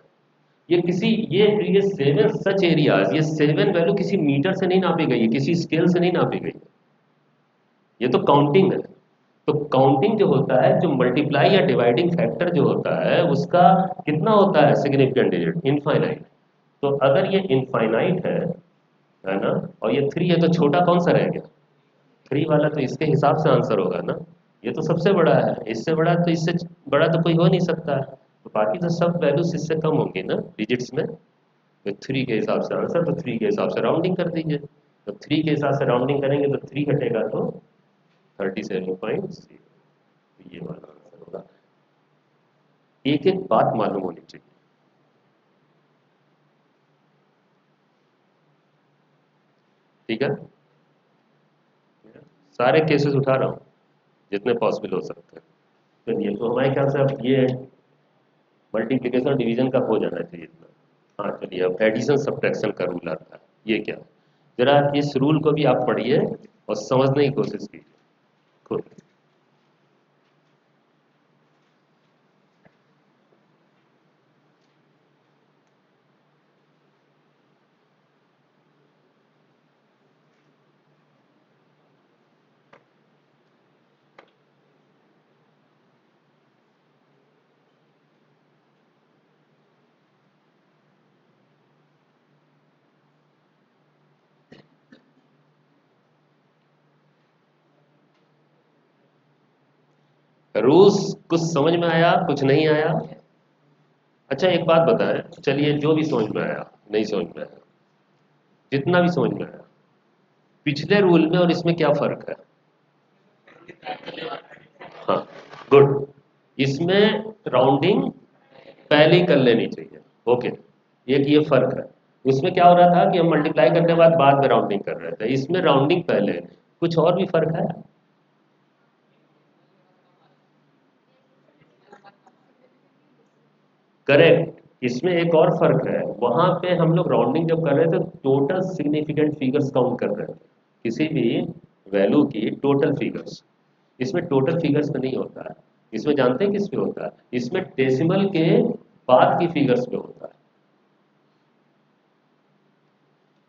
S1: ये किसी ये 7 सच एरियाज, ये 7 वैल्यू किसी मीटर से नहीं नापी गई है, किसी स्केल से नहीं नापी गई है, ये तो काउंटिंग है। तो काउंटिंग जो होता है, जो मल्टीप्लाई या डिवाइडिंग फैक्टर जो होता है, उसका कितना होता है सिग्निफिकेंट डिजिट? इनफाइनाइट। तो अगर ये इनफाइनाइट है ना, और ये 3 है, तो छोटा कौन सा रह गया? 3 वाला। तो इसके हिसाब से आंसर होगा ना, ये तो सबसे बड़ा है, इससे बड़ा तो इससे बड़ा तो कोई हो नहीं सकता है। तो बाकी तो सब वैल्यूज इससे कम होंगी ना डिजिट्स में। तो 3 के हिसाब से आंसर, तो 3 के हिसाब से राउंडिंग कर दीजिए। तो 3 के हिसाब से राउंडिंग करेंगे तो 3 हटेगा तो 37.0। ये वाला आंसर होगा। एक एक बात मालूम होनी चाहिए, ठीक है? सारे केसेस उठा रहा हूँ जितने पॉसिबल हो सकते हैं। चलिए, तो हमारे ख्याल से अब ये मल्टीप्लिकेशन और डिवीजन का हो जाना चाहिए इतना। हाँ चलिए, अब एडिशन सब्ट्रैक्शन का रूल आता है, ये क्या है? जरा इस रूल को भी आप पढ़िए और समझने की कोशिश कीजिए खुद। रूल्स कुछ समझ में आया, कुछ नहीं आया? अच्छा एक बात बताएं, चलिए जो भी समझ में आया, नहीं समझ में आया, जितना भी समझ में आया, पिछले रूल में और इसमें क्या फर्क है? हाँ, गुड। इसमें राउंडिंग पहले ही कर लेनी चाहिए। ओके, एक ये फर्क है। उसमें क्या हो रहा था कि हम मल्टीप्लाई करने के बाद में राउंडिंग कर रहे थे, इसमें राउंडिंग पहले। कुछ और भी फर्क है? करेक्ट। इसमें एक और फर्क है, वहां पे हम लोग राउंडिंग जब कर रहे थे टोटल सिग्निफिकेंट फिगर्स काउंट कर रहे थे, किसी भी वैल्यू की टोटल फिगर्स। इसमें टोटल फिगर्स में नहीं होता है। इसमें जानते हैं किस पे होता है? इसमें डेसिमल के बाद की फिगर्स पे होता है,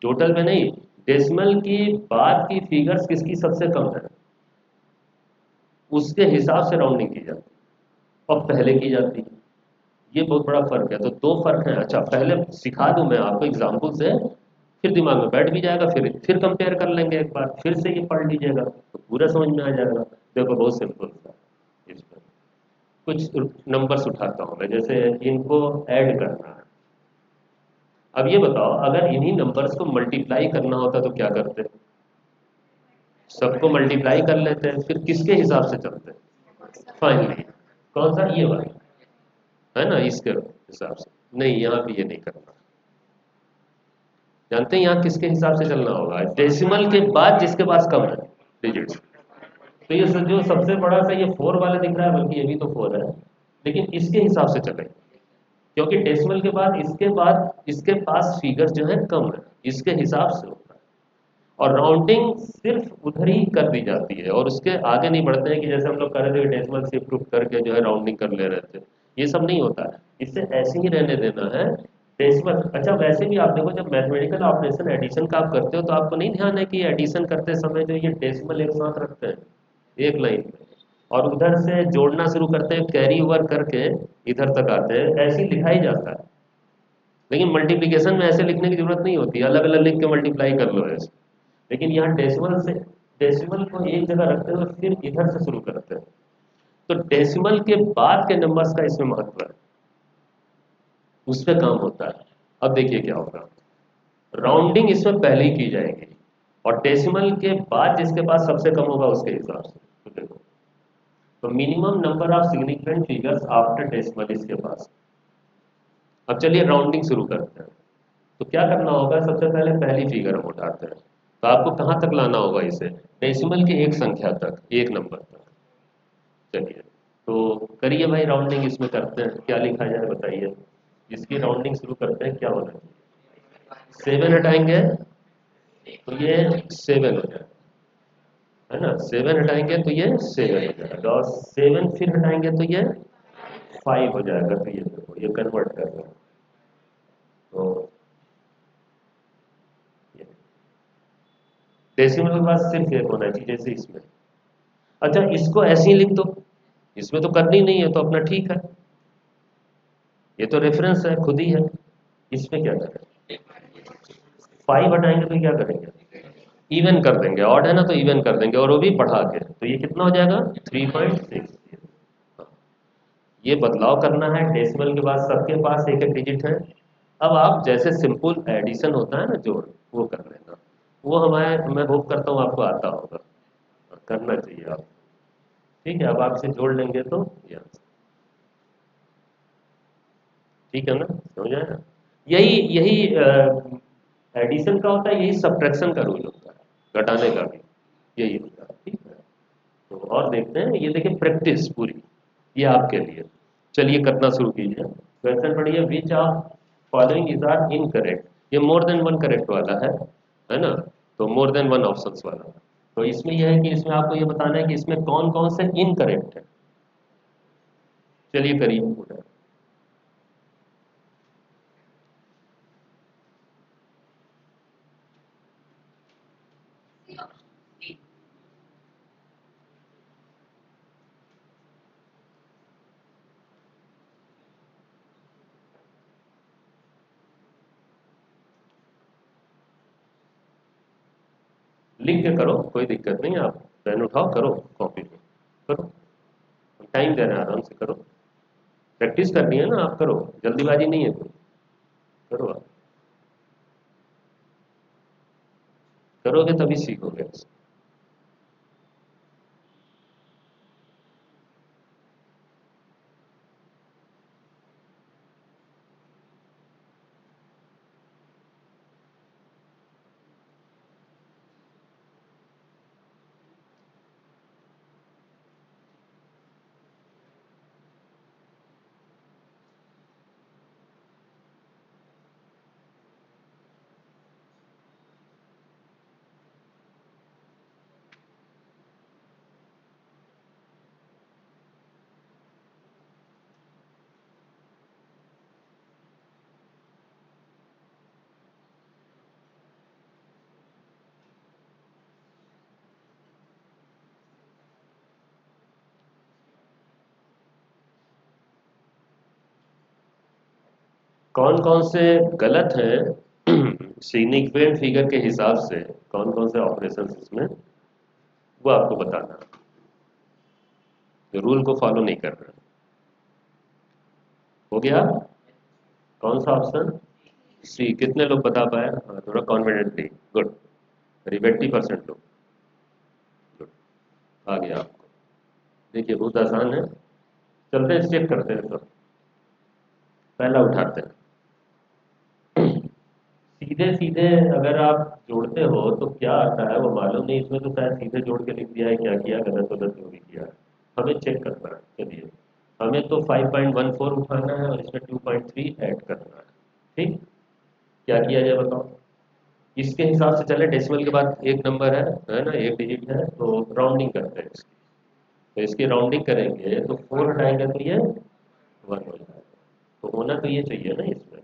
S1: टोटल में नहीं। डेसिमल की बाद की फिगर्स किसकी सबसे कम है, उसके हिसाब से राउंडिंग की जाती है और पहले की जाती है। ये बहुत बड़ा फर्क है। तो दो फर्क है। अच्छा पहले सिखा दूं मैं आपको एग्जाम्पल से, फिर दिमाग में बैठ भी जाएगा, फिर कंपेयर कर लेंगे एक बार, फिर से ये पढ़ लीजिएगा तो पूरा समझ में आ जाएगा। देखो बहुत सिंपल था। इसमें कुछ नंबर्स उठाता हूँ मैं, जैसे इनको ऐड करना है। अब ये बताओ, अगर इन्हीं नंबर्स को मल्टीप्लाई करना होता तो क्या करते? सबको मल्टीप्लाई कर लेते हैं, फिर किसके हिसाब से चलते हैं फाइनली? कौन सा? ये वाला, है ना, इसके हिसाब से। नहीं, यहाँ पे ये नहीं करना। जानते हैं यहाँ किसके हिसाब से चलना होगा? डेसिमल के बाद जिसके पास कम है डिजिट्स। तो ये जो सबसे बड़ा सा ये 4 वाला दिख रहा है, बल्कि ये भी तो 4 है, लेकिन इसके हिसाब से चले, क्योंकि डेसिमल के बाद इसके पास फिगर जो है कम है, इसके हिसाब से होता है। और राउंडिंग सिर्फ उधर ही कर दी जाती है, और उसके आगे नहीं बढ़ते हैं कि जैसे हम लोग कर रहे थे डेसिमल शिफ्ट उफ्ट करके जो है राउंडिंग कर ले रहे थे। ये सब नहीं होता है, इसे ऐसे ही रहने देना है डेसिमल। अच्छा वैसे भी आप देखो, जब मैथमेटिकल ऑपरेशन एडिशन का आप करते हो तो आपको नहीं ध्यान है कि एडिशन करते समय जो ये डेसिमल एक साथ रखते हैं एक लाइन में, और उधर से जोड़ना शुरू करते हैं, कैरी ओवर करके इधर तक आते हैं, ऐसे ही लिखा ही जाता है। लेकिन मल्टीप्लिकेशन में ऐसे लिखने की जरूरत नहीं होती, अलग अलग लिख के मल्टीप्लाई कर लो ऐसे। लेकिन यहाँ डेसिमल से, डेसिमल को एक जगह रखते हुए फिर इधर से शुरू करते हैं। तो डेसिमल के बाद के नंबर्स का इसमें महत्व है, उस पर काम होता है। अब देखिए क्या होगा, राउंडिंग इसमें पहले ही की जाएगी, और डेसिमल के बाद जिसके पास सबसे कम होगा उसके हिसाब से। तो देखो, तो minimum number of significant figures after decimal इसके पास। अब चलिए राउंडिंग शुरू करते हैं। तो क्या करना होगा, सबसे पहले पहली फिगर हम उठाते हैं, तो आपको कहाँ तक लाना होगा इसे, डेसिमल के एक संख्या तक, एक नंबर तक। चलिए, तो करिए भाई राउंडिंग इसमें करते हैं, क्या लिखा जाए बताइए। इसकी राउंडिंग शुरू करते हैं, क्या होना चाहिए। 7 हटाएंगे तो ये 7 हो जाएगा, है ना। 7 हटाएंगे तो ये 7 हो जाएगा, और 7 फिर हटाएंगे तो ये 5 हो जाएगा। तो ये देखो, ये कन्वर्ट कर रहे हैं। तो डेसिमल के बाद सिर्फ एक होना चाहिए जैसे इसमें। अच्छा, इसको ऐसे ही लिख दो, इसमें तो करनी नहीं है तो अपना ठीक है, ये तो रेफरेंस है खुद ही है। इसमें क्या करें, 5 हटाएंगे तो क्या करेंगे, इवन कर देंगे, ऑड है ना तो इवन कर देंगे, और वो भी बढ़ा के, तो ये कितना हो जाएगा 3.6। ये बदलाव करना है, डेसिमल के बाद सबके पास एक एक डिजिट है। अब आप जैसे सिंपल एडिशन होता है ना, जोड़, वो कर लेना। वो हमारे, मैं होप करता हूँ आपको आता होगा, करना चाहिए आप। ठीक है, अब आप इसे जोड़ लेंगे तो ये ठीक है ना, समझ आया। यही यही एडिशन का होता है, यही सब्ट्रैक्शन का रूल होता है, घटाने का भी यही होता है। ठीक है, तो और देखते हैं, ये देखिए प्रैक्टिस पूरी, ये आपके लिए। चलिए करना शुरू कीजिए। क्वेश्चन पढ़िए, which of following is are incorrect. ये मोर देन वन करेक्ट वाला है ना, तो मोर देन वन ऑप्शंस वाला। तो इसमें यह है कि इसमें आपको ये बताना है कि इसमें कौन कौन से इनकरेक्ट है। चलिए करिए पूरा। लिख के करो, कोई दिक्कत नहीं, आप पेन उठाओ, करो कॉपी में, करो, टाइम देना है, आराम से करो। प्रैक्टिस करनी है ना, आप करो, जल्दीबाजी नहीं है कोई, करो आप, करोगे तभी सीखोगे। कौन कौन से गलत हैं सिग्निफिकेंट फिगर के हिसाब से, कौन कौन से ऑपरेशन इसमें, वो आपको बताना है। जो रूल को फॉलो नहीं कर रहे। हो गया, कौन सा ऑप्शन, सी। कितने लोग बता पाए, हाँ, थोड़ा कॉन्फिडेंटली, गुड, करीब 80% लोग, गुड, आ गया आपको। देखिए बहुत आसान है, चलते हैं चेक करते हैं सब। पहला उठाते हैं, सीधे सीधे अगर आप जोड़ते हो तो क्या आता है वो मालूम नहीं, इसमें तो शायद सीधे जोड़ के लिख दिया है, क्या किया, गलत गलत जो भी किया है। हमें चेक करना है, चलिए। हमें तो 5.14 उठाना है और इसमें 2.3 ऐड करना है। ठीक, क्या किया जाए बताओ। इसके हिसाब से चले, डेसिमल के बाद एक नंबर है ना, एक डिजिट है, तो राउंडिंग करते हैं इसकी। तो इसकी राउंडिंग करेंगे तो 4 हटाएंगे तो ये 1 हो जाएगा। तो होना तो ये चाहिए ना इसमें,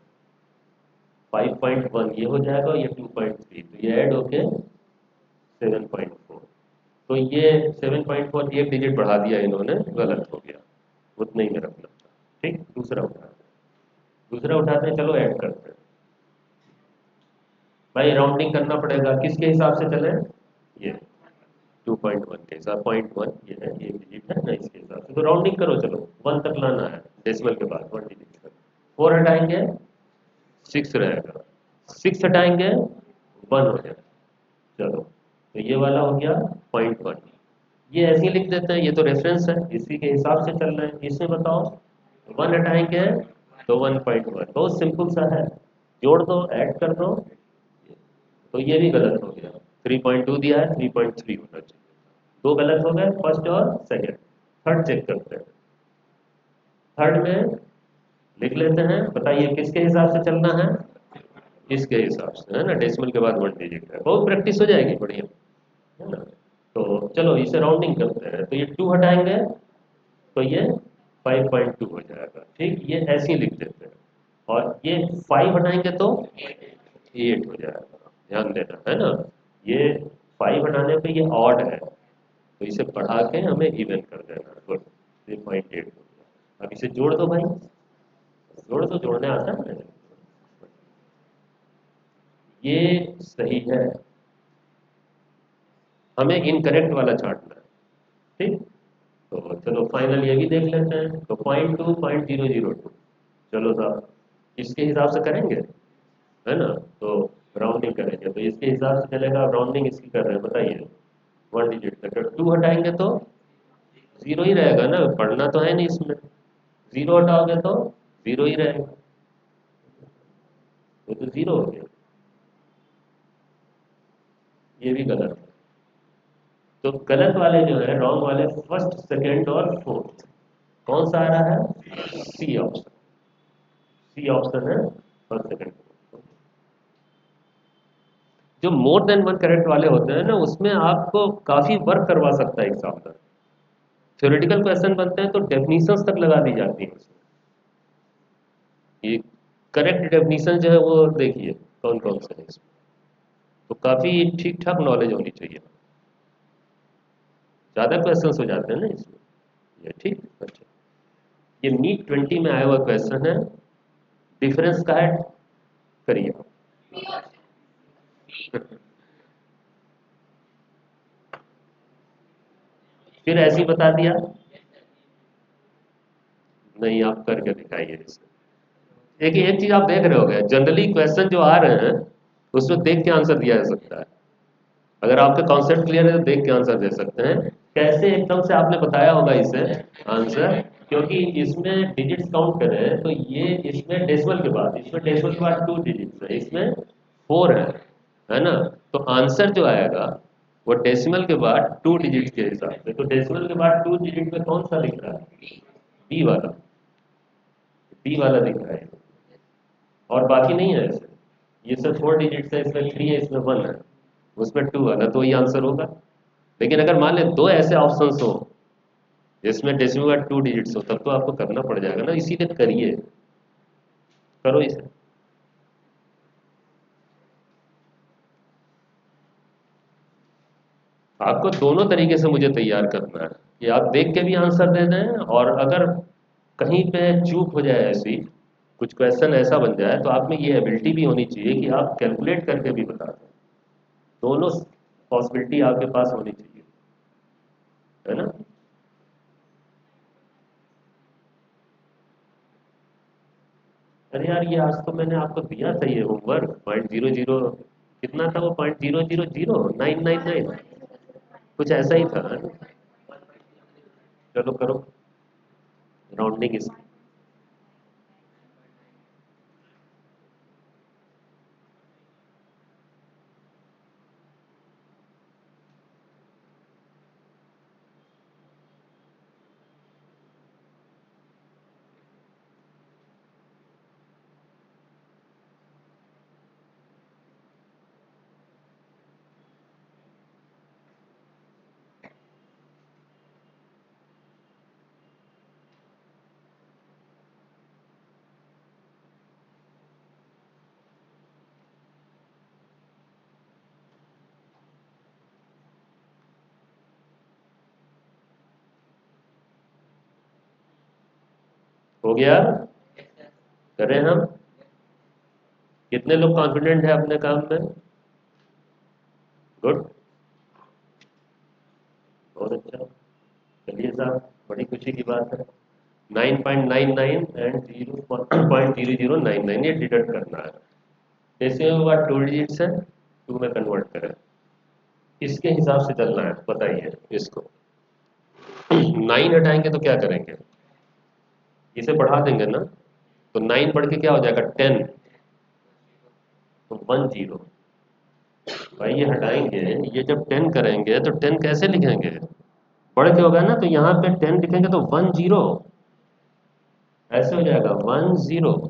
S1: 5.1 ये हो जाएगा, और ये 2.3, तो ये ऐड होके 7.4। तो ये 7.4 एक डिजिट बढ़ा दिया इन्होंने, गलत हो गया, उतना ही मेरा मतलब था। ठीक, दूसरा उठाते हैं, दूसरा उठाते हैं, चलो ऐड करते हैं। भाई राउंडिंग करना पड़ेगा, किसके हिसाब से चले, ये 2.1 के हिसाब, 0.1 ये है, एक डिजिट है ना, इसके हिसाब से तो राउंडिंग करो, चलो 1 तक लाना है, डेसिमल के बाद 1 डिजिट तक। 4 हटाएंगे 6 रहेगा, 6 हटाएंगे 1 हो जाएगा। चलो, तो ये वाला हो गया 0.1। ये ऐसे ही लिख देते हैं, ये तो रेफरेंस है, इसी के हिसाब से चल रहे हैं। इसमें बताओ 1 हटाएंगे तो 1.1, बहुत सिंपल सा है, जोड़ दो, ऐड कर दो, तो ये भी गलत हो गया, 3.2 दिया है, 3.3 होना चाहिए। दो गलत हो गए, फर्स्ट और सेकंड। थर्ड चेक करते हैं। थर्ड में लिख लेते हैं, बताइए किसके हिसाब से चलना है? इसके हिसाब से, है ना, डेसिमल के बाद 1 डिजिट है। बहुत प्रैक्टिस हो जाएगी, बढ़िया, है ना। तो चलो इसे राउंडिंग करते हैं, तो ये 2 हटाएंगे तो ये 5.2 हो जाएगा। ठीक, ये ऐसे ही लिख देते हैं। और ये 5 हटाएंगे तो 8 हो जाएगा, ध्यान देना, है ना। ये 5 हटाने पे ये ऑड है, तो इसे बढ़ा के हमें इवन कर देना। गुड, 3.8 हो गया। अब इसे जोड़ दो भाई, जोड़ दो, जोड़ने आता है ना। ये सही है, हमें इनकरेक्ट वाला छांटना है। ठीक, तो चलो फाइनल ये भी देख लेते हैं। तो 0.2, 0.002, चलो साहब इसके हिसाब से करेंगे, है ना। तो राउंडिंग करेंगे तो इसके हिसाब से चलेगा। राउंडिंग इसकी कर रहे हैं, बताइए 1 डिजिट तक। 2 हटाएंगे तो 0 ही रहेगा ना, पढ़ना तो है नहीं इसमें। 0 हटाओगे तो 0 ही रहेगा, तो 0 हो गया। ये भी गलत है। तो गलत वाले जो है, रॉन्ग वाले, फर्स्ट, सेकंड और फोर्थ, कौन सा आ रहा है? C option. सी ऑप्शन है फर्स्ट, सेकंड। जो मोर देन वन करेक्ट वाले होते हैं ना, उसमें आपको काफी वर्क करवा सकता है एग्जामिनर। थ्योरेटिकल क्वेश्चन बनते हैं तो डेफिनेशंस तक लगा दी जाती है उसमें। ये करेक्ट डेफिनेशन जो है वो देखिए कौन कौन से है इसमें। तो काफी ठीक ठाक नॉलेज होनी चाहिए, ज्यादा क्वेश्चंस हो जाते हैं ना इसमें। ये ठीक, अच्छा। ये नीट 20 में आया हुआ क्वेश्चन है, डिफरेंस का है, करिए। फिर ऐसे ही बता दिया, नहीं आप करके दिखाइए इसे। देखिए एक चीज आप देख रहे होगे, जनरली क्वेश्चन जो आ रहे हैं उसमें देख के आंसर दिया जा सकता है। अगर आपका कॉन्सेप्ट क्लियर है तो देख के आंसर दे सकते हैं। कैसे एकदम से आपने बताया होगा इसे आंसर, क्योंकि इसमें डिजिट्स काउंट करें तो ये इसमें डेसिमल के बाद, इसमें डेसिमल के बाद 2 डिजिट्स है, इसमें 4 है ना। तो आंसर जो आएगा वो डेसिमल के बाद 2 डिजिट के हिसाब से। तो डेसिमल के बाद 2 डिजिट में कौन सा दिख रहा है? डी वाला, डी वाला दिख रहा है, और बाकी नहीं है ऐसे। ये सब 4 डिजिट्स है, इसमें 3 है, इसमें 1 है, उसमें 2 है ना, तो ये आंसर होगा। लेकिन अगर मान लें दो ऐसे ऑप्शंस हो जिसमें डेसिमल का 2 डिजिट्स हो, तब तो आपको करना पड़ जाएगा ना, इसीलिए करिए, करो इसे। आपको दोनों तरीके से मुझे तैयार करना है, कि आप देख के भी आंसर दे दें, और अगर कहीं पे चूक हो जाए, ऐसी कुछ क्वेश्चन ऐसा बन जाए, तो आप में ये एबिलिटी भी होनी चाहिए कि आप कैलकुलेट करके भी बता दें। दोनों पॉसिबिलिटी आपके पास होनी चाहिए, है ना। अरे यार, ये आज तो मैंने आपको दिया था ये होमवर्क, 0.00 कितना था वो, 0.000999, कुछ ऐसा ही था, है ना? चलो करो राउंडिंग इसकी। हो गया, करें हम। कितने लोग कॉन्फिडेंट है अपने काम में? गुड, बहुत अच्छा। चलिए साहब, बड़ी खुशी की बात है। 9.99 एंड 0.0099 ये डिडक्ट करना है। जैसे वो बात 2 डिजिट्स है, 2 में कन्वर्ट करें, इसके हिसाब से चलना है, बताइए इसको। 9 हटाएंगे तो क्या करेंगे? इसे बढ़ा देंगे ना, तो 9 बढ़ के क्या हो जाएगा? 10, तो 10। भाई ये हटाएंगे, ये जब 10 करेंगे तो 10 कैसे लिखेंगे? बढ़ के होगा ना, तो यहाँ पे 10 लिखेंगे तो 10, ऐसे हो जाएगा 10।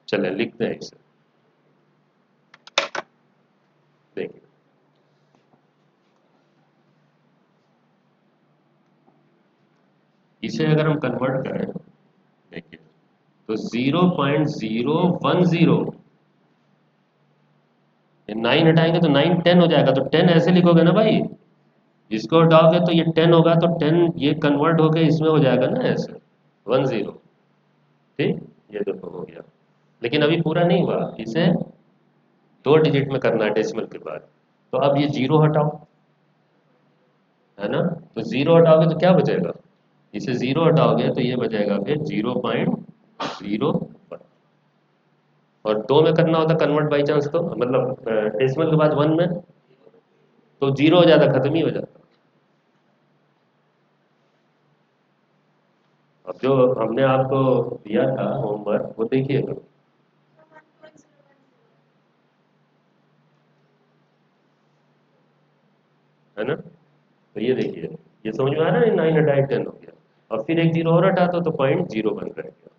S1: चले लिखते हैं इसे, देखिए इसे अगर हम कन्वर्ट करें, देखिए तो 0.010, 9 हटाएंगे तो 9 10 हो जाएगा, तो 10 ऐसे लिखोगे ना भाई, इसको हटाओगे तो ये 10 होगा, तो 10 ये कन्वर्ट होके इसमें हो जाएगा ना ऐसे 10। ठीक, ये देखो हो गया। लेकिन अभी पूरा नहीं हुआ, इसे 2 डिजिट में करना है डेसिमल के बाद। तो अब ये जीरो हटाओ, है ना? तो जीरो हटाओगे तो क्या बचेगा? इसे जीरो हटाओगे तो ये बचेगा फिर 0.01। और 2 में करना होता कन्वर्ट बाई चांस, तो मतलब डेसिमल के बाद 1 में, तो जीरो हो जाता, खत्म ही हो जाता। अब जो हमने आपको दिया था होमवर्क वो देखिएगा, है ना? तो ये देखिए, ये समझ में आ रहा है, 9 हटाए 10 हो गया, और फिर एक जीरो और हटा दो तो 0.0 बन रह गया।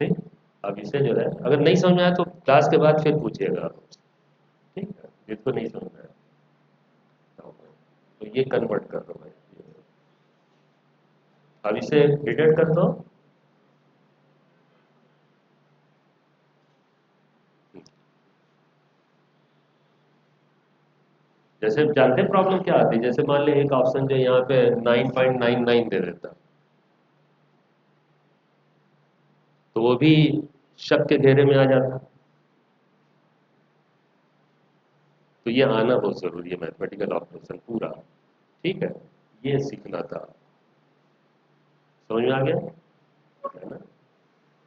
S1: ठीक, अब इसे जो है अगर नहीं समझ में आया तो क्लास के बाद फिर पूछिएगा आप। ठीक है, जिसको नहीं समझ में आया तो ये कन्वर्ट कर दो भाई। अब इसे डिलीट कर दो। जैसे जानते हैं प्रॉब्लम क्या आती है, जैसे मान ली एक ऑप्शन जो यहाँ पे 9.99 दे देता, तो वो भी शक के घेरे में आ जाता। तो ये आना बहुत जरूरी है, मैथमेटिकल ऑपरेशन पूरा। ठीक है, ये सीखना था। समझ में आ गया?